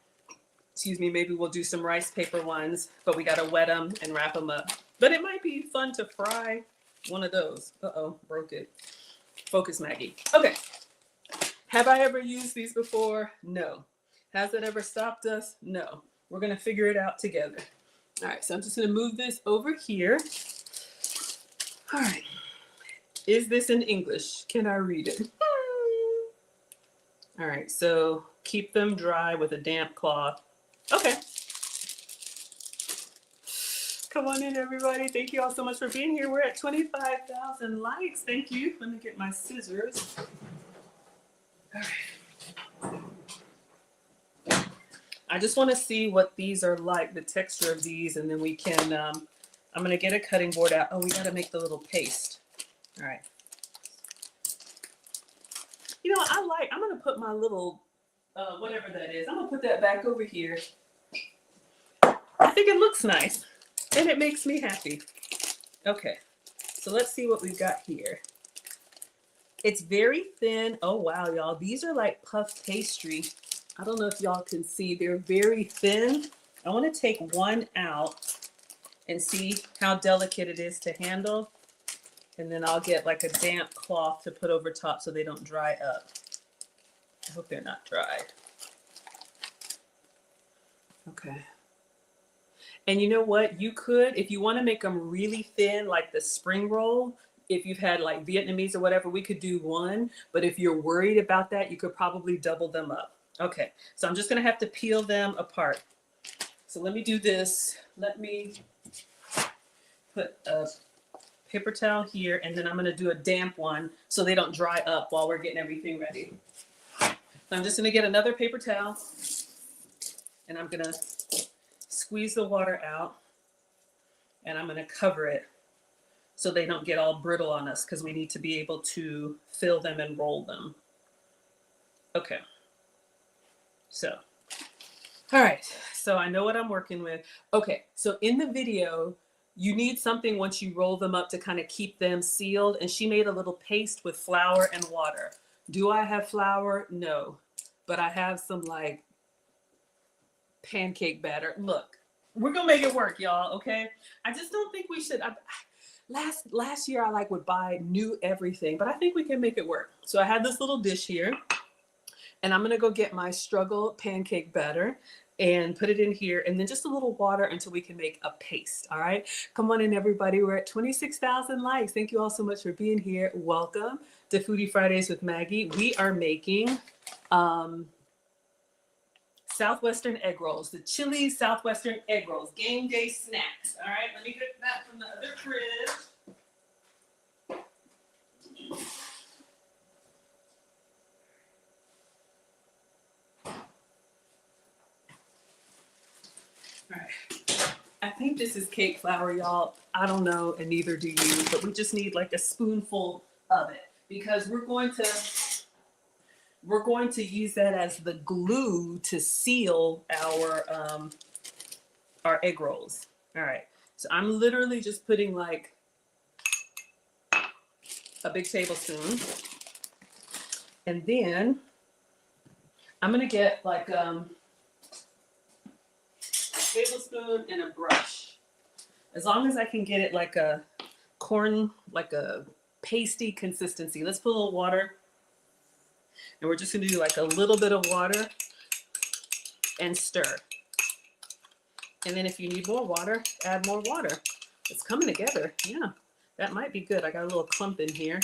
Excuse me, maybe we'll do some rice paper ones, but we got to wet them and wrap them up. But it might be fun to fry one of those. Uh-oh, broke it. Focus, Maggie. Okay. Have I ever used these before? No. Has it ever stopped us? No. We're going to figure it out together. All right, so I'm just going to move this over here. All right. Is this in English? Can I read it? All right, so keep them dry with a damp cloth. Okay. Come on in, everybody. Thank you all so much for being here. We're at 25,000 likes. Thank you. Let me get my scissors. All right. I just want to see what these are like, the texture of these, and then we can, I'm going to get a cutting board out. Oh, we got to make the little paste. All right. You know, I'm going to put my little, whatever that is, I'm going to put that back over here. I think it looks nice, and it makes me happy. Okay, so let's see what we've got here. It's very thin. Oh, wow, y'all. These are like puff pastry. I don't know if y'all can see. They're very thin. I want to take one out and see how delicate it is to handle. And then I'll get like a damp cloth to put over top so they don't dry up. I hope they're not dried. Okay. And you know what? You could, if you want to make them really thin, like the spring roll, if you've had like Vietnamese or whatever, we could do one. But if you're worried about that, you could probably double them up. Okay, so I'm just going to have to peel them apart. So let me do this. Let me put a paper towel here, and then I'm going to do a damp one so they don't dry up while we're getting everything ready. So I'm just going to get another paper towel, and I'm going to squeeze the water out, and I'm going to cover it so they don't get all brittle on us, because we need to be able to fill them and roll them. Okay. So, all right. So I know what I'm working with. Okay. So in the video, you need something once you roll them up to kind of keep them sealed. And she made a little paste with flour and water. Do I have flour? No. But I have some like pancake batter. Look, we're going to make it work, y'all. Okay. I just don't think we should. Last year, I like would buy new everything, but I think we can make it work. So I have this little dish here, and I'm going to go get my struggle pancake batter and put it in here, and then just a little water until we can make a paste. All right. Come on in, everybody. We're at 26,000 likes. Thank you all so much for being here. Welcome to Foodie Fridays with Maggie. We are making Southwestern egg rolls, the Chili's Southwestern egg rolls, game day snacks. All right, let me get that from the other fridge. All right, I think this is cake flour, y'all. I don't know, and neither do you, but we just need like a spoonful of it, because we're going to use that as the glue to seal our egg rolls. All right. So I'm literally just putting like a big tablespoon. And then I'm gonna get like a tablespoon and a brush. As long as I can get it like a like a pasty consistency. Let's put a little water. And we're just gonna do like a little bit of water and stir. And then if you need more water, add more water. It's coming together. Yeah, that might be good. I got a little clump in here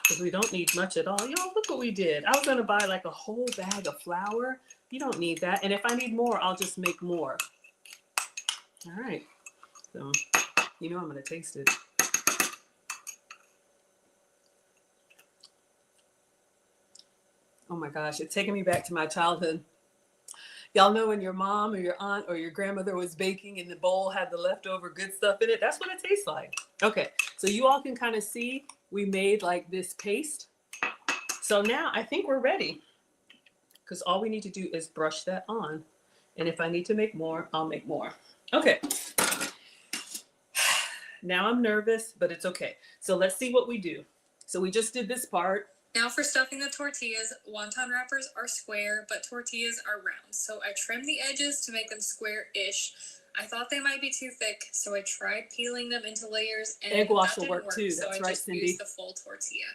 because we don't need much at all. Y'all, look what we did. I was gonna buy like a whole bag of flour. You don't need that. And if I need more, I'll just make more. All right. So, you know I'm gonna taste it. Oh my gosh, it's taking me back to my childhood. Y'all know when your mom or your aunt or your grandmother was baking and the bowl had the leftover good stuff in it? That's what it tastes like. Okay, so you all can kind of see we made like this paste. So now I think we're ready because all we need to do is brush that on. And if I need to make more, I'll make more. Okay. Now I'm nervous, but it's okay. So let's see what we do. So we just did this part. Now for stuffing the tortillas, wonton wrappers are square, but tortillas are round. So I trimmed the edges to make them square-ish. I thought they might be too thick, so I tried peeling them into layers, and egg wash that will didn't work too. So That's I right, just Cindy. used the full tortilla.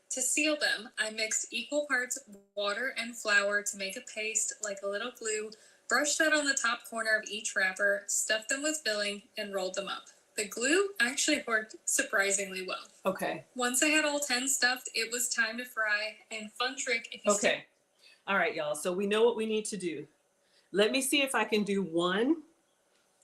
To seal them, I mixed equal parts water and flour to make a paste like a little glue, brushed that on the top corner of each wrapper, stuffed them with filling, and rolled them up. The glue actually worked surprisingly well. Okay. Once I had all 10 stuffed, it was time to fry. And fun trick if you Okay. All right, y'all. So we know what we need to do. Let me see if I can do one,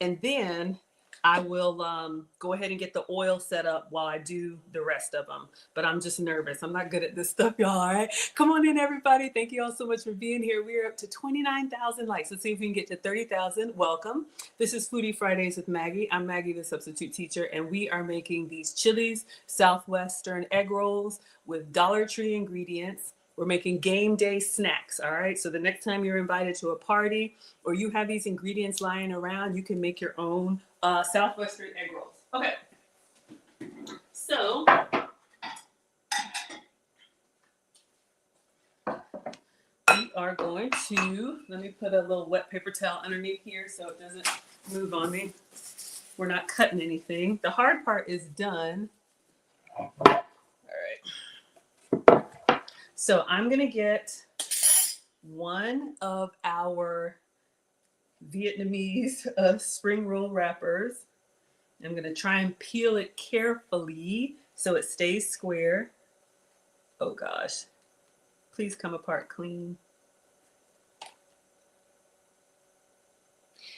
and then I will go ahead and get the oil set up while I do the rest of them. But I'm just nervous. I'm not good at this stuff, y'all. All right. Come on in, everybody. Thank you all so much for being here. We are up to 29,000 likes. Let's see if we can get to 30,000. Welcome. This is Foodie Fridays with Maggie. I'm Maggie, the substitute teacher, and we are making these Chili's Southwestern egg rolls with Dollar Tree ingredients. We're making game day snacks, all right? So the next time you're invited to a party or you have these ingredients lying around, you can make your own Southwestern egg rolls. Okay. So we are going to, let me put a little wet paper towel underneath here so it doesn't move on me. We're not cutting anything. The hard part is done. All right. So I'm going to get one of our Vietnamese spring roll wrappers. I'm going to try and peel it carefully so it stays square. Oh gosh. Please come apart clean.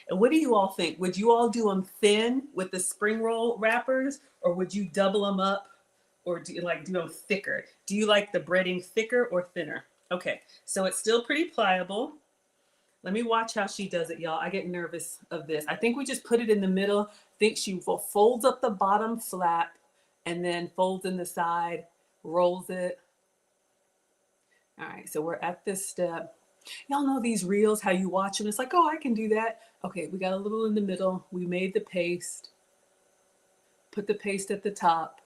And what do you all think? Would you all do them thin with the spring roll wrappers, or would you double them up, or do you like do them thicker? Do you like the breading thicker or thinner? Okay, so it's still pretty pliable. Let me watch how she does it, y'all. I get nervous of this. I think we just put it in the middle. I think she folds up the bottom flat and then folds in the side, rolls it. All right, so we're at this step. Y'all know these reels, how you watch them. It's like, oh, I can do that. Okay, we got a little in the middle. We made the paste. Put the paste at the top.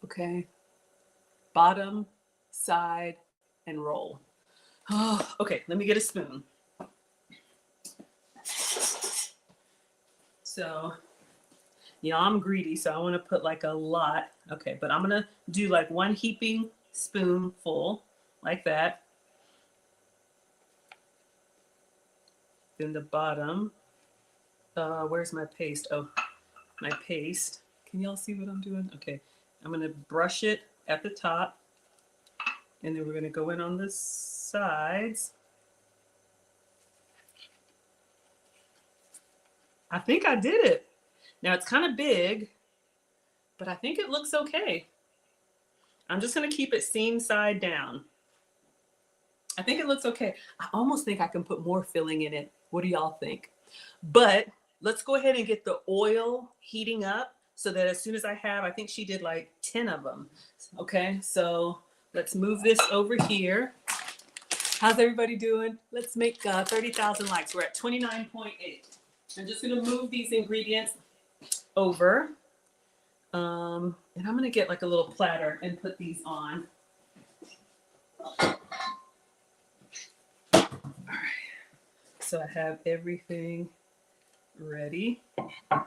Okay. Bottom, side, and roll. Oh, okay, let me get a spoon. So, yeah, I'm greedy, so I want to put like a lot. Okay, but I'm going to do like one heaping spoonful, like that. Then the bottom. Where's my paste? Oh, my paste. Can y'all see what I'm doing? Okay, I'm going to brush it at the top. And then we're going to go in on the sides. I think I did it. Now it's kind of big, but I think it looks okay. I'm just going to keep it seam side down. I think it looks okay. I almost think I can put more filling in it. What do y'all think? But let's go ahead and get the oil heating up so that as soon as I think she did like 10 of them. Okay, so let's move this over here. How's everybody doing? Let's make 30,000 likes. We're at 29.8. I'm just gonna move these ingredients over. And I'm gonna get like a little platter and put these on. All right. So I have everything ready. All right.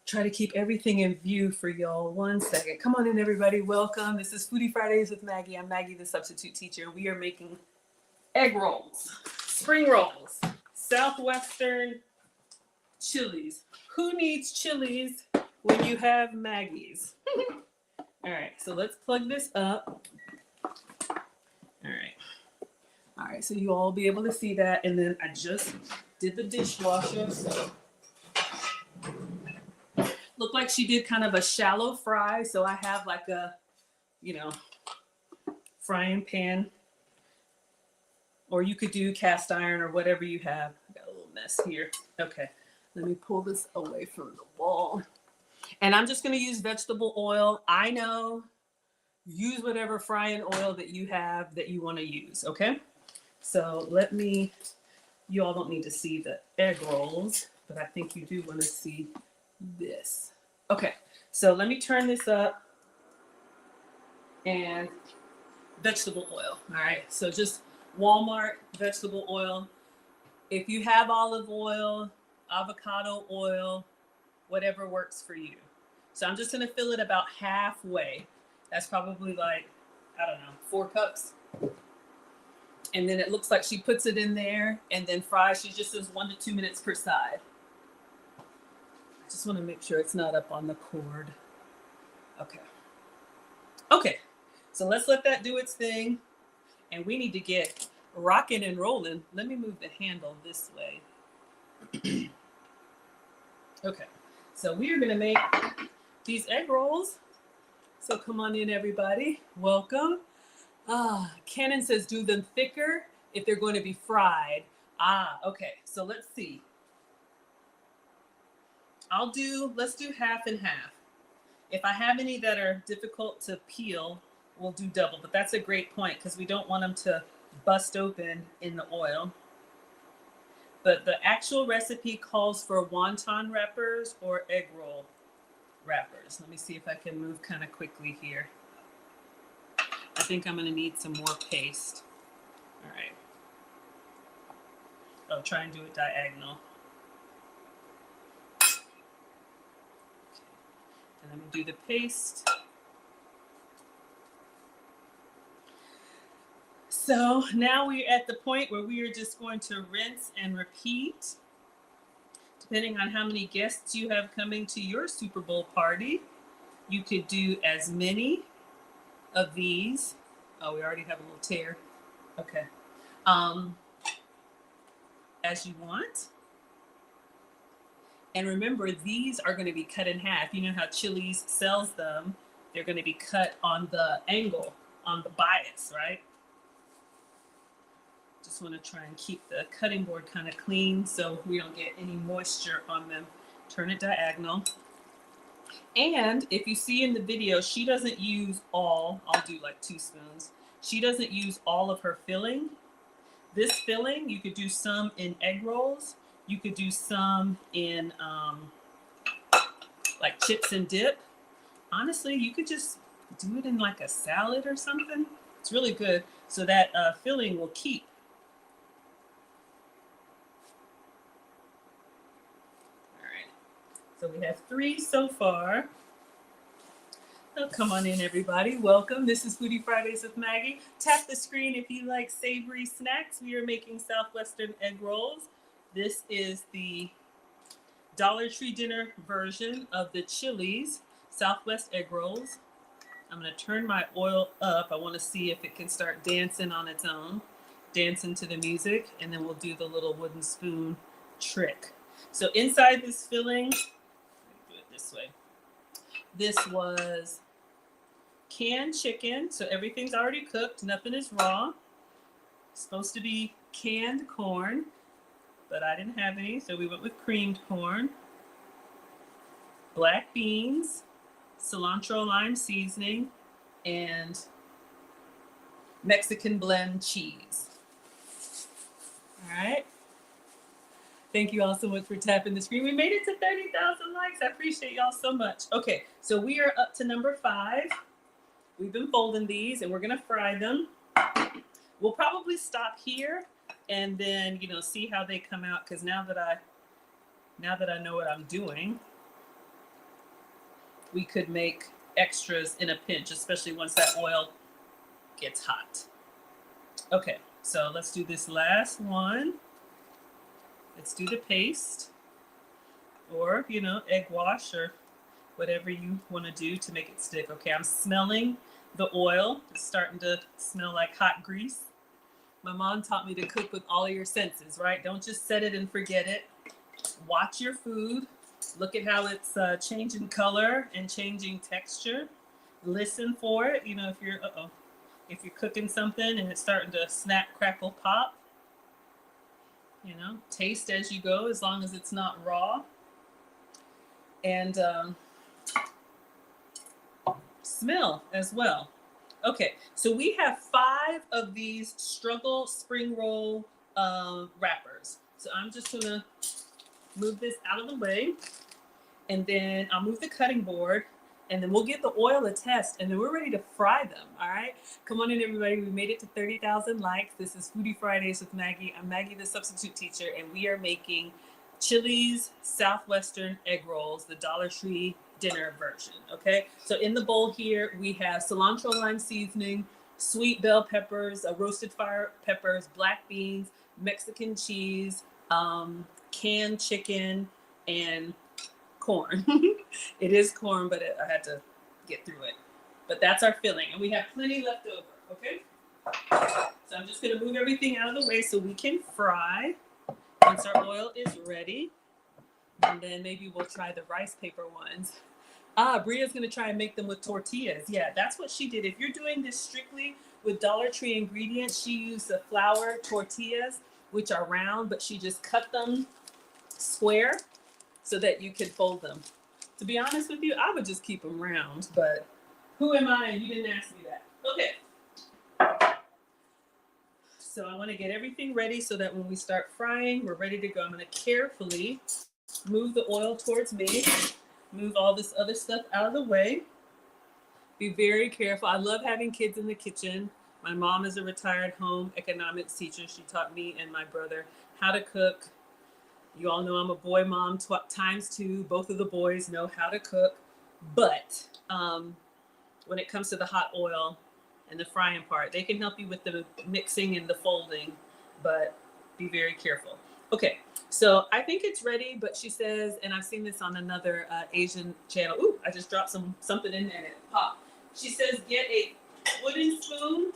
Try to keep everything in view for y'all. 1 second. Come on in, everybody. Welcome. This is Foodie Fridays with Maggie. I'm Maggie, the substitute teacher. We are making egg rolls, spring rolls, Southwestern chilies. Who needs chilies when you have Maggie's? All right, so let's plug this up. All right. All right, so you all will be able to see that. And then I just did the dishwasher, so looked like she did kind of a shallow fry. So I have like a, frying pan, or you could do cast iron or whatever you have. I got a little mess here. Okay, let me pull this away from the wall. And I'm just gonna use vegetable oil. I know, use whatever frying oil that you have that you wanna use, okay? So you all don't need to see the egg rolls, but I think you do wanna see this. Okay, so let me turn this up and vegetable oil, all right? So just Walmart vegetable oil. If you have olive oil, avocado oil, whatever works for you. So I'm just gonna fill it about halfway. That's probably like, I don't know, 4 cups. And then it looks like she puts it in there and then fries. She just says 1 to 2 minutes per side. I just wanna make sure it's not up on the cord. Okay. Okay, so let's let that do its thing. And we need to get rocking and rolling. Let me move the handle this way. Okay, so we are gonna make these egg rolls. So come on in, everybody. Welcome. Cannon says do them thicker if they're going to be fried. Okay, so let's see. Let's do half and half. If I have any that are difficult to peel, we'll do double, but that's a great point because we don't want them to bust open in the oil. But the actual recipe calls for wonton wrappers or egg roll wrappers. Let me see if I can move kind of quickly here. I think I'm going to need some more paste. All right. I'll try and do it diagonal. Okay. And I'm going to do the paste. So now we're at the point where we are just going to rinse and repeat. Depending on how many guests you have coming to your Super Bowl party, you could do as many of these. Oh, we already have a little tear. Okay. As you want. And remember, these are going to be cut in half. You know how Chili's sells them. They're going to be cut on the angle, on the bias, right? Just want to try and keep the cutting board kind of clean so we don't get any moisture on them. Turn it diagonal. And if you see in the video, she doesn't use all, I'll do like 2 spoons. She doesn't use all of her filling. This filling, you could do some in egg rolls. You could do some in like chips and dip. Honestly, you could just do it in like a salad or something. It's really good. So that filling will keep. So we have 3 so far. Oh, come on in, everybody. Welcome. This is Foodie Fridays with Maggie. Tap the screen if you like savory snacks. We are making Southwestern egg rolls. This is the Dollar Tree dinner version of the Chili's Southwest egg rolls. I'm going to turn my oil up. I want to see if it can start dancing on its own, dancing to the music, and then we'll do the little wooden spoon trick. So inside this filling, do it this way. This was canned chicken, so everything's already cooked, nothing is raw. It's supposed to be canned corn, but I didn't have any, so we went with creamed corn. Black beans, cilantro lime seasoning, and Mexican blend cheese. All right. Thank you all so much for tapping the screen. We made it to 30,000 likes. I appreciate y'all so much. Okay, so we are up to number 5. We've been folding these and we're gonna fry them. We'll probably stop here and then, you know, see how they come out, because now that I know what I'm doing, we could make extras in a pinch, especially once that oil gets hot. Okay, so let's do this last one. Let's do the paste, or, you know, egg wash, or whatever you want to do to make it stick. Okay, I'm smelling the oil. It's starting to smell like hot grease. My mom taught me to cook with all of your senses, right? Don't just set it and forget it. Watch your food. Look at how it's changing color and changing texture. Listen for it. You know, if you're cooking something and it's starting to snap, crackle, pop, you know, taste as you go, as long as it's not raw. And smell as well. Okay, so we have 5 of these struggle spring roll wrappers. So I'm just gonna move this out of the way, and then I'll move the cutting board, and then we'll give the oil a test, and then we're ready to fry them. All right, come on in, everybody. We made it to 30,000 likes. This is Foodie Fridays with Maggie. I'm Maggie, the substitute teacher, and we are making Chili's Southwestern egg rolls, the Dollar Tree dinner version. Okay, so in the bowl here we have cilantro lime seasoning, sweet bell peppers, roasted fire peppers, black beans, Mexican cheese, canned chicken, and corn. It is corn, but I had to get through it. But that's our filling, and we have plenty left over. Okay, so I'm just going to move everything out of the way so we can fry once our oil is ready, and then maybe we'll try the rice paper ones. Bria's going to try and make them with tortillas. Yeah, that's what she did. If you're doing this strictly with Dollar Tree ingredients, she used the flour tortillas, which are round, but she just cut them square so that you could fold them. To be honest with you, I would just keep them round, but who am I and you didn't ask me that? Okay. So I want to get everything ready so that when we start frying, we're ready to go. I'm going to carefully move the oil towards me. Move all this other stuff out of the way. Be very careful. I love having kids in the kitchen. My mom is a retired home economics teacher. She taught me and my brother how to cook. You all know I'm a boy mom ×2. Both of the boys know how to cook. But when it comes to the hot oil and the frying part, they can help you with the mixing and the folding, but be very careful. Okay, so I think it's ready, but she says, and I've seen this on another Asian channel. Ooh, I just dropped something in there and it popped. She says get a wooden spoon,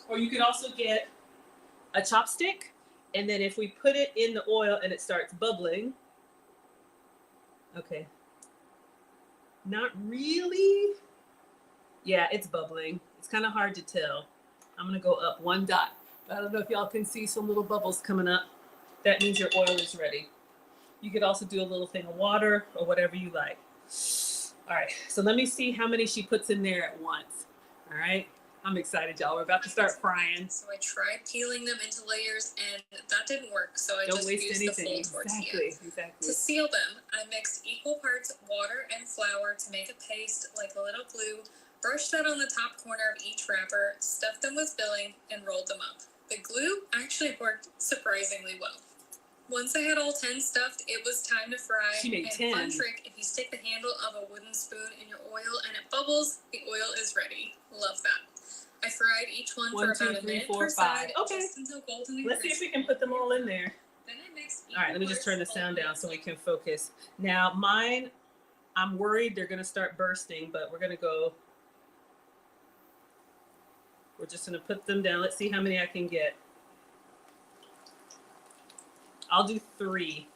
or you could also get a chopstick. And then if we put it in the oil and it starts bubbling, okay, not really. Yeah, it's bubbling. It's kind of hard to tell. I'm gonna go up 1 dot. I don't know if y'all can see some little bubbles coming up. That means your oil is ready. You could also do a little thing of water or whatever you like. All right, so let me see how many she puts in there at once. All right, I'm excited, y'all. We're about to start frying. So I tried peeling them into layers, and that didn't work. So I just used the full tortilla. Exactly. To seal them, I mixed equal parts water and flour to make a paste like a little glue. Brushed that on the top corner of each wrapper, stuffed them with filling, and rolled them up. The glue actually worked surprisingly well. Once I had all 10 stuffed, it was time to fry. She made 10. Fun trick, if you stick the handle of a wooden spoon in your oil and it bubbles, the oil is ready. Love that. I fried each one for about a minute per side, just until golden. Let's see if we can put them all in there. Then I mixed. All right, let me just turn the sound down so we can focus. Now mine, I'm worried they're gonna start bursting, but we're gonna go. We're just gonna put them down. Let's see how many I can get. I'll do 3.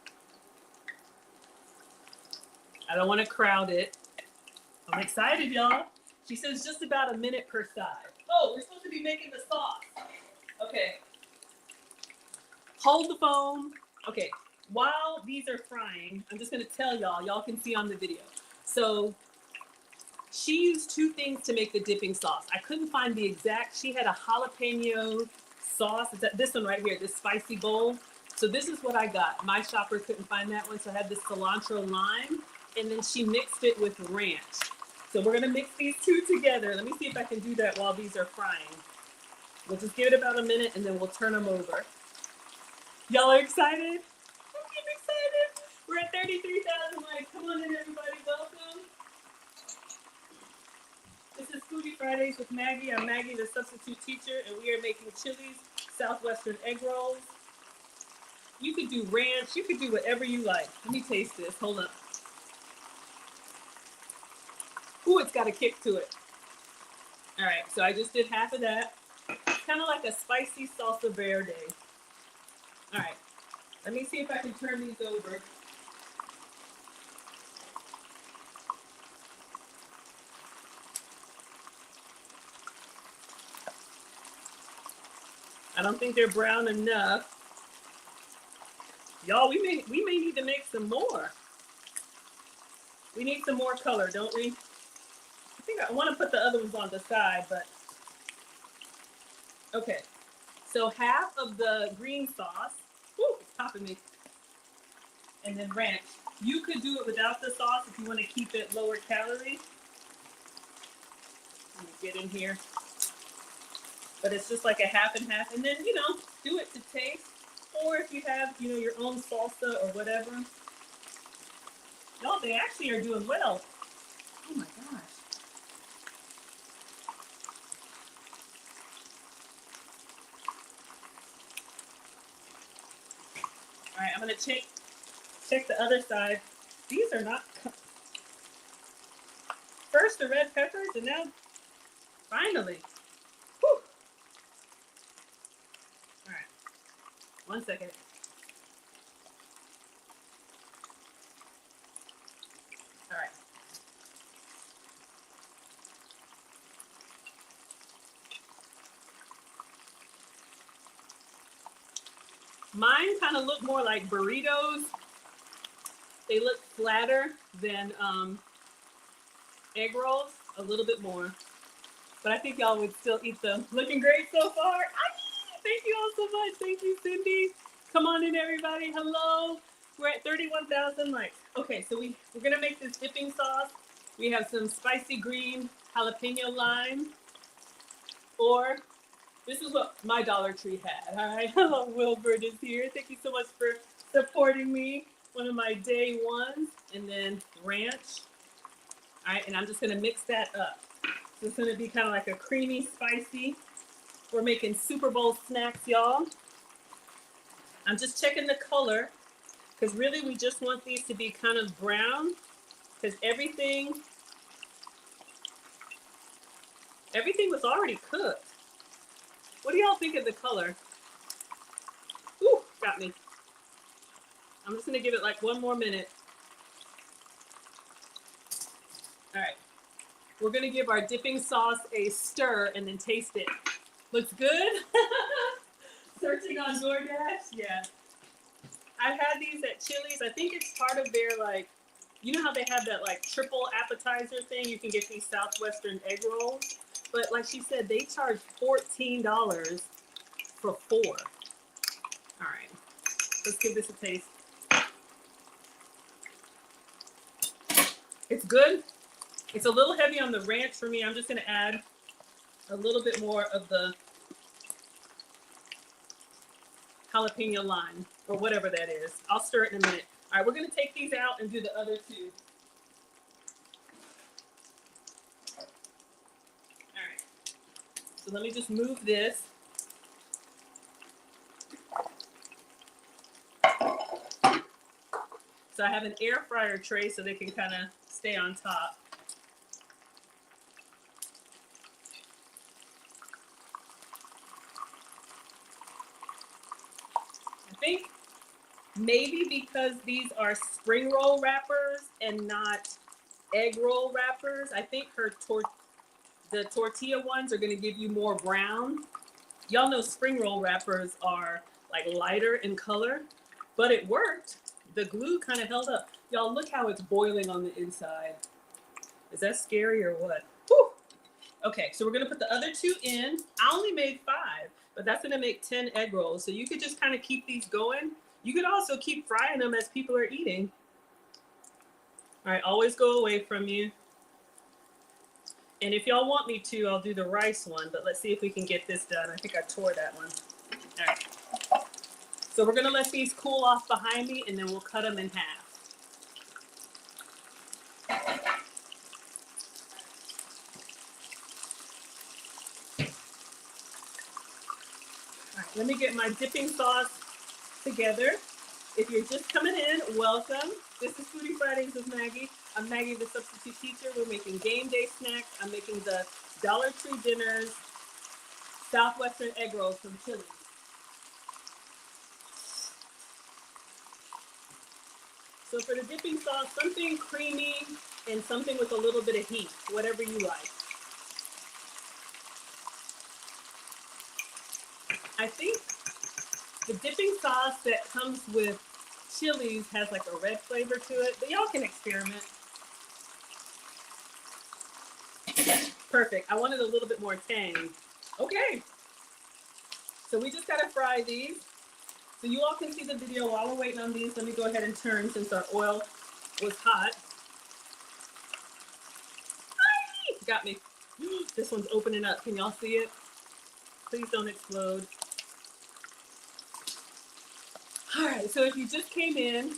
I don't want to crowd it. I'm excited, y'all. She says just about a minute per side. Oh, we're supposed to be making the sauce. Okay. Hold the phone. Okay. While these are frying, I'm just going to tell y'all can see on the video. So she used 2 things to make the dipping sauce. I couldn't find the exact. She had a jalapeno sauce. Is that this one right here, this spicy bowl? So this is what I got. My shopper couldn't find that one, so I had this cilantro lime, and then she mixed it with ranch. So we're gonna mix these two together. Let me see if I can do that while these are frying. We'll just give it about a minute and then we'll turn them over. Y'all are excited? I'm excited. We're at 33,000 likes. Come on in, everybody. Welcome. This is Foodie Fridays with Maggie. I'm Maggie, the substitute teacher, and we are making Chili's Southwestern egg rolls. You could do ranch. You could do whatever you like. Let me taste this. Hold up. Ooh, it's got a kick to it. All right, so I just did half of that. Kind of like a spicy salsa verde. All right, let me see if I can turn these over. I don't think they're brown enough. Y'all, we may need to make some more. We need some more color, don't we? I think I want to put the other ones on the side, but okay. So half of the green sauce. Woo, it's popping me. And then ranch. You could do it without the sauce if you want to keep it lower calorie. Let me get in here. But it's just like a half and half. And then, do it to taste. Or if you have, your own salsa or whatever. No, they actually are doing well. Oh my gosh. All right, I'm gonna check the other side. These are not, first the red peppers and now, finally. Whew. All right, 1 second. All right. Mine kind of look more like burritos. They look flatter than egg rolls, a little bit more. But I think y'all would still eat them. Looking great so far. Thank you all so much. Thank you, Cindy. Come on in, everybody. Hello. We're at 31,000 likes. Okay, so we're gonna make this dipping sauce. We have some spicy green jalapeno lime, or this is what my Dollar Tree had. All right. Hello, Wilbert is here. Thank you so much for supporting me. One of my day ones, and then ranch. All right, and I'm just gonna mix that up. So it's gonna be kind of like a creamy, spicy. We're making Super Bowl snacks, y'all. I'm just checking the color, because really we just want these to be kind of brown, because everything was already cooked. What do y'all think of the color? Ooh, got me. I'm just gonna give it like 1 more minute. All right. We're gonna give our dipping sauce a stir and then taste it. Looks good? Searching on DoorDash? Yeah. I've had these at Chili's. I think it's part of their, like, you know how they have that like triple appetizer thing? You can get these Southwestern egg rolls. But like she said, they charge $14 for 4. All right, let's give this a taste. It's good. It's a little heavy on the ranch for me. I'm just gonna add a little bit more of the jalapeno lime or whatever that is. I'll stir it in a minute. All right, we're gonna take these out and do the other two. All right, so let me just move this. So I have an air fryer tray so they can kind of stay on top. I think maybe because these are spring roll wrappers and not egg roll wrappers, I think the tortilla ones are going to give you more brown. Y'all know spring roll wrappers are like lighter in color, but it worked. The glue kind of held up. Y'all look how it's boiling on the inside. Is that scary or what? Whew. Okay, so we're gonna put the other 2 in. I only made 5 But that's gonna make 10 egg rolls. So you could just kind of keep these going. You could also keep frying them as people are eating. All right, always go away from you. And if y'all want me to, I'll do the rice one, but let's see if we can get this done. I think I tore that one. All right. So we're gonna let these cool off behind me and then we'll cut them in half. All right, let me get my dipping sauce together. If you're just coming in, welcome. This is Foodie Fridays with Maggie. I'm Maggie, the substitute teacher. We're making game day snacks. I'm making the Dollar Tree dinners, Southwestern egg rolls from Chili's. So for the dipping sauce, something creamy and something with a little bit of heat, whatever you like. I think the dipping sauce that comes with Chili's has like a red flavor to it, but y'all can experiment. Perfect. I wanted a little bit more tang. Okay. So we just gotta fry these. So you all can see the video while we're waiting on these. Let me go ahead and turn since our oil was hot. Got me. This one's opening up. Can y'all see it? Please don't explode. All right, so if you just came in,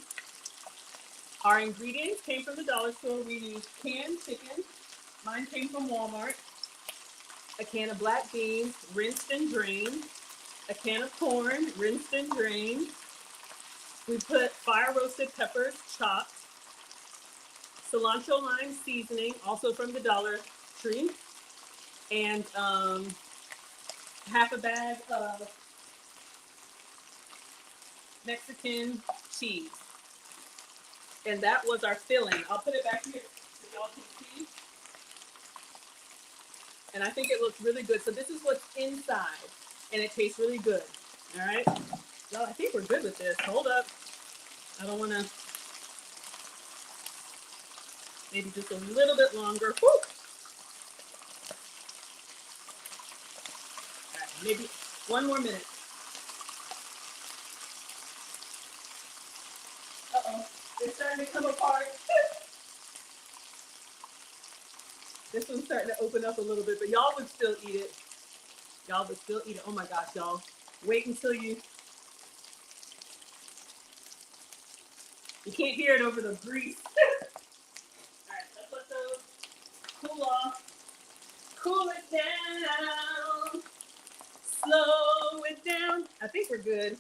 our ingredients came from the dollar store. We used canned chicken. Mine came from Walmart. A can of black beans, rinsed and drained. A can of corn, rinsed and drained. We put fire roasted peppers, chopped. Cilantro lime seasoning, also from the Dollar Tree. And half a bag of Mexican cheese. And that was our filling. I'll put it back here so y'all can see. And I think it looks really good. So this is what's inside. And it tastes really good. All right. Well, I think we're good with this. Hold up. I don't want to. Maybe just a little bit longer. Woo! All right, maybe one more minute. Uh-oh. It's starting to come apart. This one's starting to open up a little bit, but y'all would still eat it. Y'all would still eat it. Oh my gosh, y'all. Wait until you can't hear it over the grease. All right, let's let those cool off. Cool it down. Slow it down. I think we're good.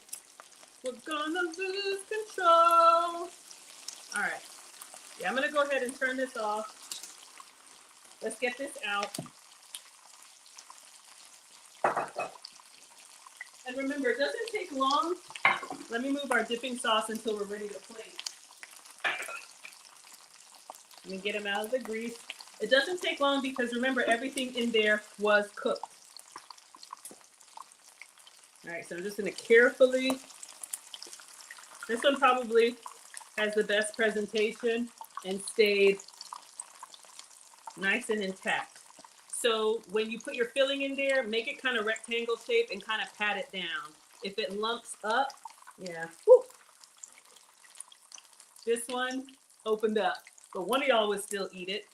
We're gonna lose control. All right. Yeah, I'm gonna go ahead and turn this off. Let's get this out. And remember, it doesn't take long. Let me move our dipping sauce until we're ready to plate. Let me get them out of the grease. It doesn't take long because remember, everything in there was cooked. All right, so I'm just gonna carefully, this one probably has the best presentation and stayed nice and intact. So when you put your filling in there, make it kind of rectangle shape and kind of pat it down. If it lumps up, yeah. Woo. This one opened up, but one of y'all would still eat it.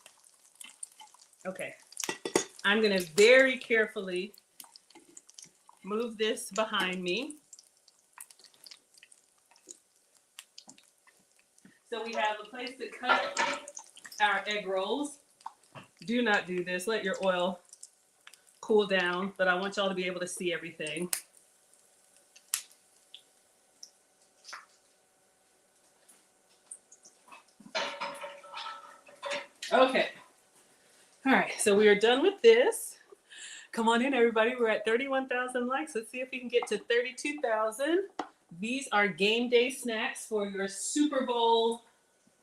Okay, I'm gonna very carefully move this behind me. So we have a place to cut our egg rolls. Do not do this. Let your oil cool down, but I want y'all to be able to see everything. Okay. All right, so we are done with this. Come on in, everybody. We're at 31,000 likes. Let's see if we can get to 32,000. These are game day snacks for your Super Bowl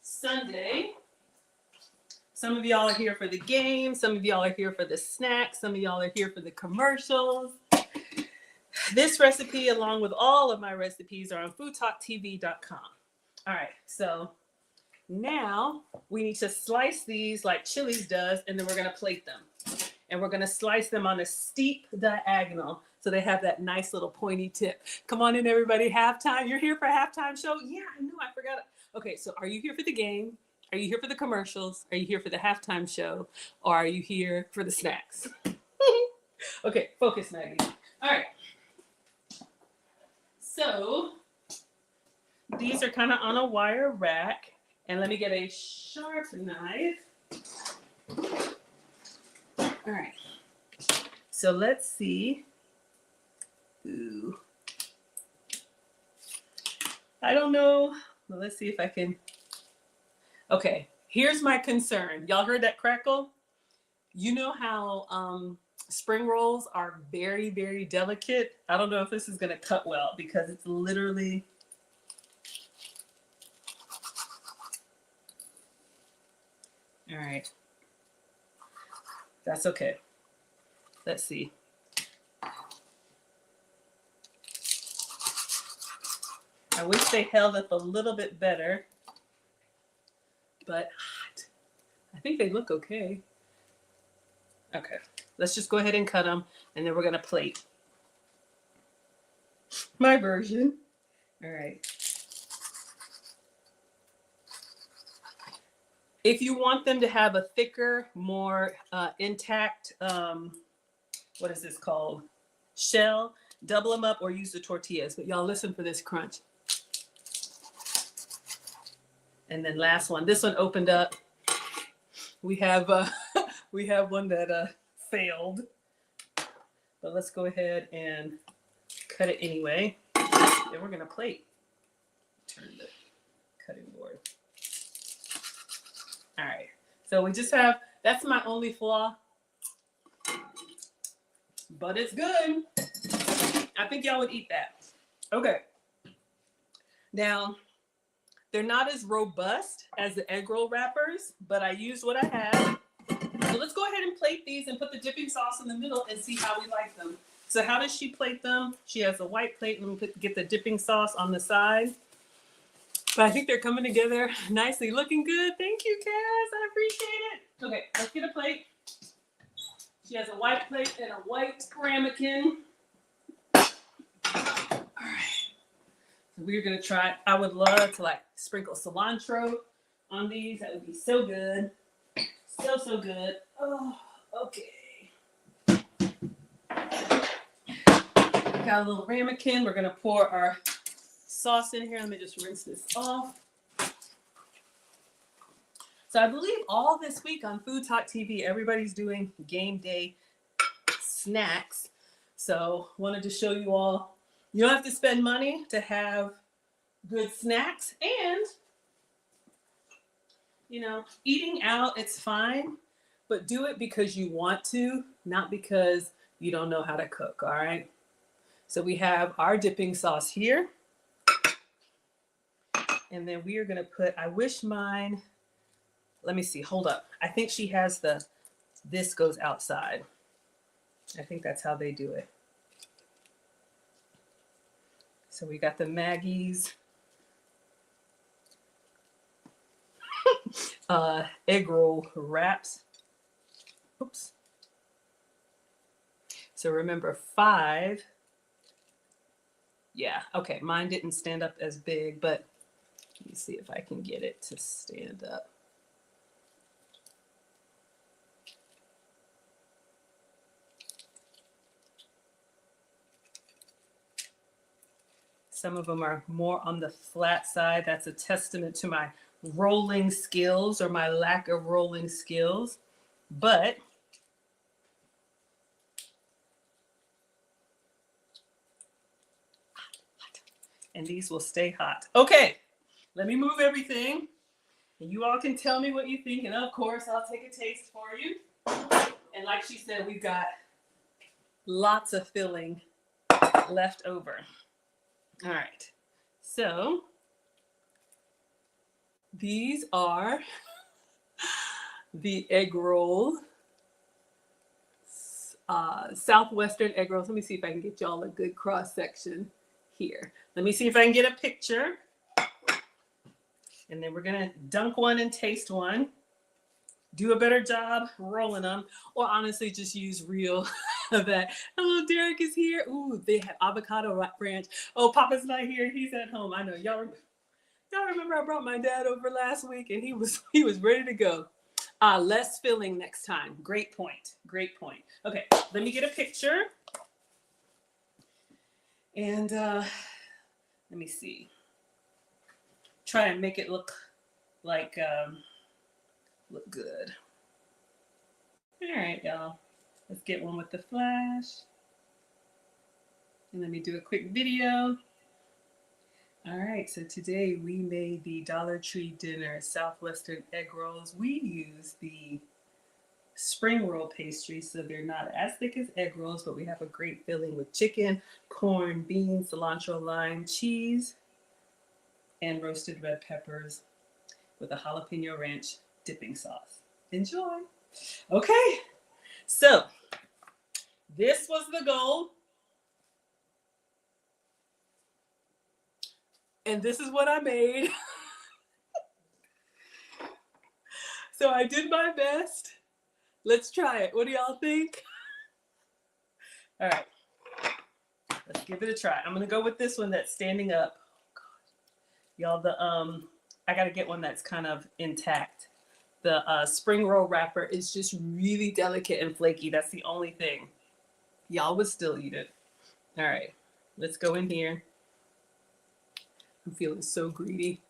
Sunday. Some of y'all are here for the game. Some of y'all are here for the snacks. Some of y'all are here for the commercials. This recipe, along with all of my recipes, are on foodtalktv.com. All right, so now we need to slice these like Chili's does, and then we're gonna plate them. and we're gonna slice them on a steep diagonal. So they have that nice little pointy tip. Come on in, everybody, halftime. You're here for halftime show? Yeah, I know, I forgot. Okay, so are you here for the game? Are you here for the commercials? Are you here for the halftime show? Or are you here for the snacks? Okay, focus, Maggie. All right. So these are kind of on a wire rack. And let me get a sharp knife. All right. So let's see. Ooh. I don't know. Well, let's see if I can. Okay, here's my concern. Y'all heard that crackle? You know how spring rolls are very, very delicate? I don't know if this is going to cut well because it's literally. All right. That's okay. Let's see. I wish they held up a little bit better, but I think they look okay. Okay, let's just go ahead and cut them, and then we're gonna plate. My version. All right. If you want them to have a thicker, more intact, what is this called? Shell, double them up or use the tortillas. But y'all listen for this crunch. And then last one. This one opened up. We have one that failed. But let's go ahead and cut it anyway. Then we're gonna plate. Turn the cutting board. All right. So we just have, that's my only flaw. But it's good. I think y'all would eat that. Okay. Now, they're not as robust as the egg roll wrappers, but I used what I have. So let's go ahead and plate these and put the dipping sauce in the middle and see how we like them. So how does she plate them? She has a white plate. Let me get the dipping sauce on the side. But I think they're coming together nicely. Looking good. Thank you, Cass. I appreciate it. Okay, let's get a plate. She has a white plate and a white ramekin. All right. So we're going to try. I would love to like sprinkle cilantro on these. That would be so good. So, so good. Oh, okay. Got a little ramekin. We're going to pour our sauce in here. Let me just rinse this off. So I believe all this week on Food Talk TV, everybody's doing game day snacks. So wanted to show you all, you don't have to spend money to have good snacks, and you know, eating out, it's fine, but do it because you want to, not because you don't know how to cook. All right. So we have our dipping sauce here. And then we are going to put, I wish mine, let me see, hold up. I think she has this goes outside. I think that's how they do it. So we got the Maggie's egg roll wraps. Oops. So remember 5. Yeah, okay, mine didn't stand up as big, but let me see if I can get it to stand up. Some of them are more on the flat side. That's a testament to my rolling skills or my lack of rolling skills. But and these will stay hot. Okay, let me move everything. And you all can tell me what you think. And of course, I'll take a taste for you. And like she said, we've got lots of filling left over. All right, so these are the egg roll, Southwestern egg rolls. Let me see if I can get y'all a good cross section here. Let me see if I can get a picture. And then we're gonna dunk one and taste one. do a better job rolling them, or honestly just use real that. Hello, Derek is here. Ooh, they have avocado ranch. Oh, Papa's not here. He's at home. I know y'all remember I brought my dad over last week and he was ready to go. Less filling next time. Great point. Great point. Okay, let me get a picture. And let me see. Try and make it look like look good. All right, y'all. Let's get one with the flash. And let me do a quick video. All right, so today we made the Dollar Tree dinner Southwestern egg rolls. We use the spring roll pastry, so they're not as thick as egg rolls, but we have a great filling with chicken, corn, beans, cilantro, lime, cheese, and roasted red peppers with a jalapeno ranch dipping sauce. Enjoy. Okay, so this was the goal. And this is what I made. So I did my best. Let's try it. What do y'all think? All right, let's give it a try. I'm gonna go with this one that's standing up. Oh God, y'all, I gotta get one that's kind of intact. The spring roll wrapper is just really delicate and flaky. That's the only thing. Y'all would still eat it. All right, let's go in here. I'm feeling so greedy.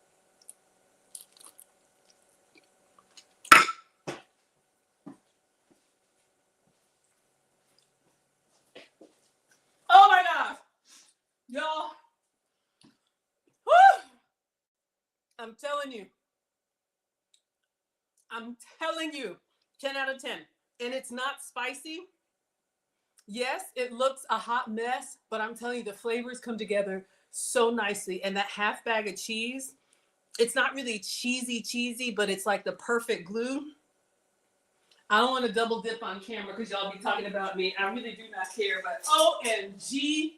Oh my gosh, y'all. Woo! I'm telling you, 10 out of 10. And it's not spicy. Yes, it looks a hot mess, but I'm telling you, the flavors come together so nicely. And that half bag of cheese, it's not really cheesy, but it's like the perfect glue. I don't want to double dip on camera because y'all be talking about me. I really do not care, but OMG.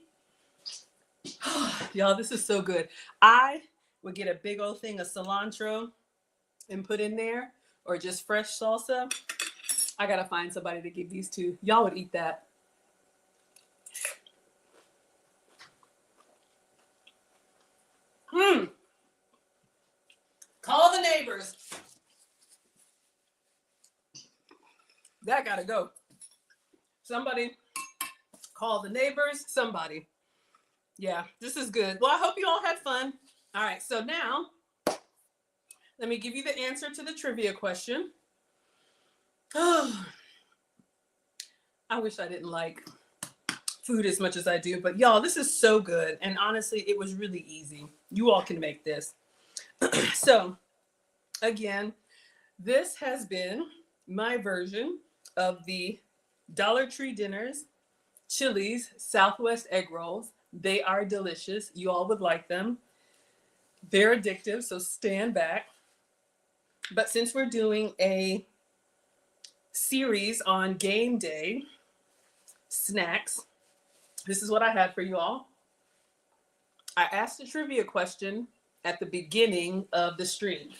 Y'all, this is so good. I would get a big old thing of cilantro and put in there, or just fresh salsa. I gotta find somebody to give these to. Y'all would eat that. Call the neighbors. That gotta go. Somebody call the neighbors. Somebody. Yeah, this is good. Well, I hope you all had fun. All right, so now let me give you the answer to the trivia question. Oh, I wish I didn't like food as much as I do, but y'all, this is so good. And honestly, it was really easy. You all can make this. So again, this has been my version of the Dollar Tree dinners, Chili's Southwest egg rolls. They are delicious. You all would like them. They're addictive, so stand back. But since we're doing a series on game day snacks, this is what I had for you all. I asked a trivia question at the beginning of the stream.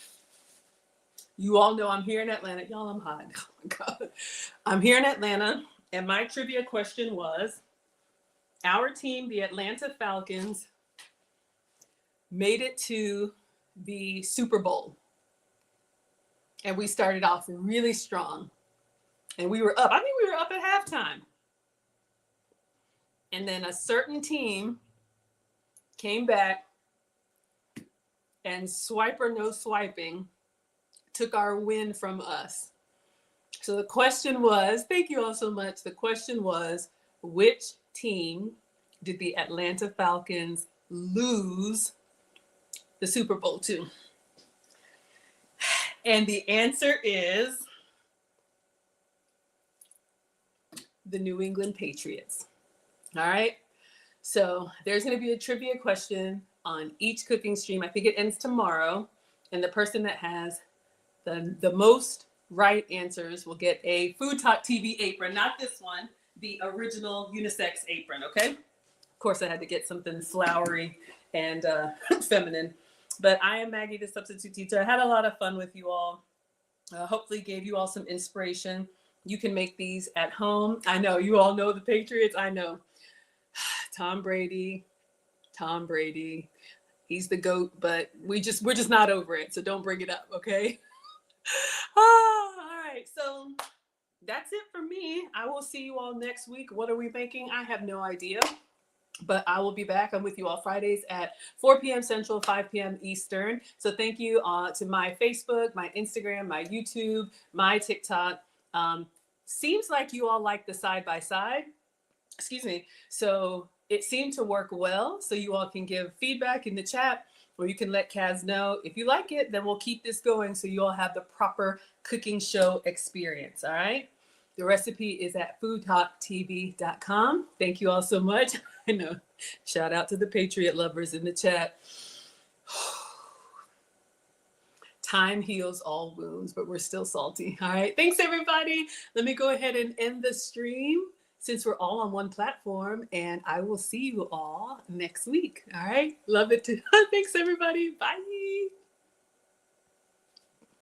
You all know I'm here in Atlanta. Y'all, I'm hot. Oh my God. I'm here in Atlanta, and my trivia question was, our team, the Atlanta Falcons, made it to the Super Bowl. And we started off really strong. And we were up. I think we were up at halftime. And then a certain team came back and swipe or no swiping took our win from us. So the question was, thank you all so much. The question was, which team did the Atlanta Falcons lose the Super Bowl to? And the answer is the New England Patriots. All right. So there's going to be a trivia question on each cooking stream. I think it ends tomorrow. And the person that has the most right answers will get a Food Talk TV apron, not this one, the original unisex apron, okay? Of course, I had to get something flowery and feminine. But I am Maggie, the substitute teacher. I had a lot of fun with you all. Hopefully gave you all some inspiration. You can make these at home. I know you all know the Patriots. I know Tom Brady, Tom Brady. He's the GOAT, but we're just not over it. So don't bring it up, okay? All right. So that's it for me. I will see you all next week. What are we making? I have no idea. But I will be back. I'm with you all Fridays at 4 p.m. Central, 5 p.m. Eastern. So thank you to my Facebook, my Instagram, my YouTube, my TikTok. Seems like you all like the side by side. Excuse me. So it seemed to work well. So you all can give feedback in the chat, or you can let Kaz know if you like it. Then we'll keep this going so you all have the proper cooking show experience. All right. The recipe is at foodtalktv.com. Thank you all so much. I know. Shout out to the Patriot lovers in the chat. Time heals all wounds, but we're still salty. All right. Thanks, everybody. Let me go ahead and end the stream since we're all on one platform, and I will see you all next week. All right. Love it too. Thanks, everybody. Bye.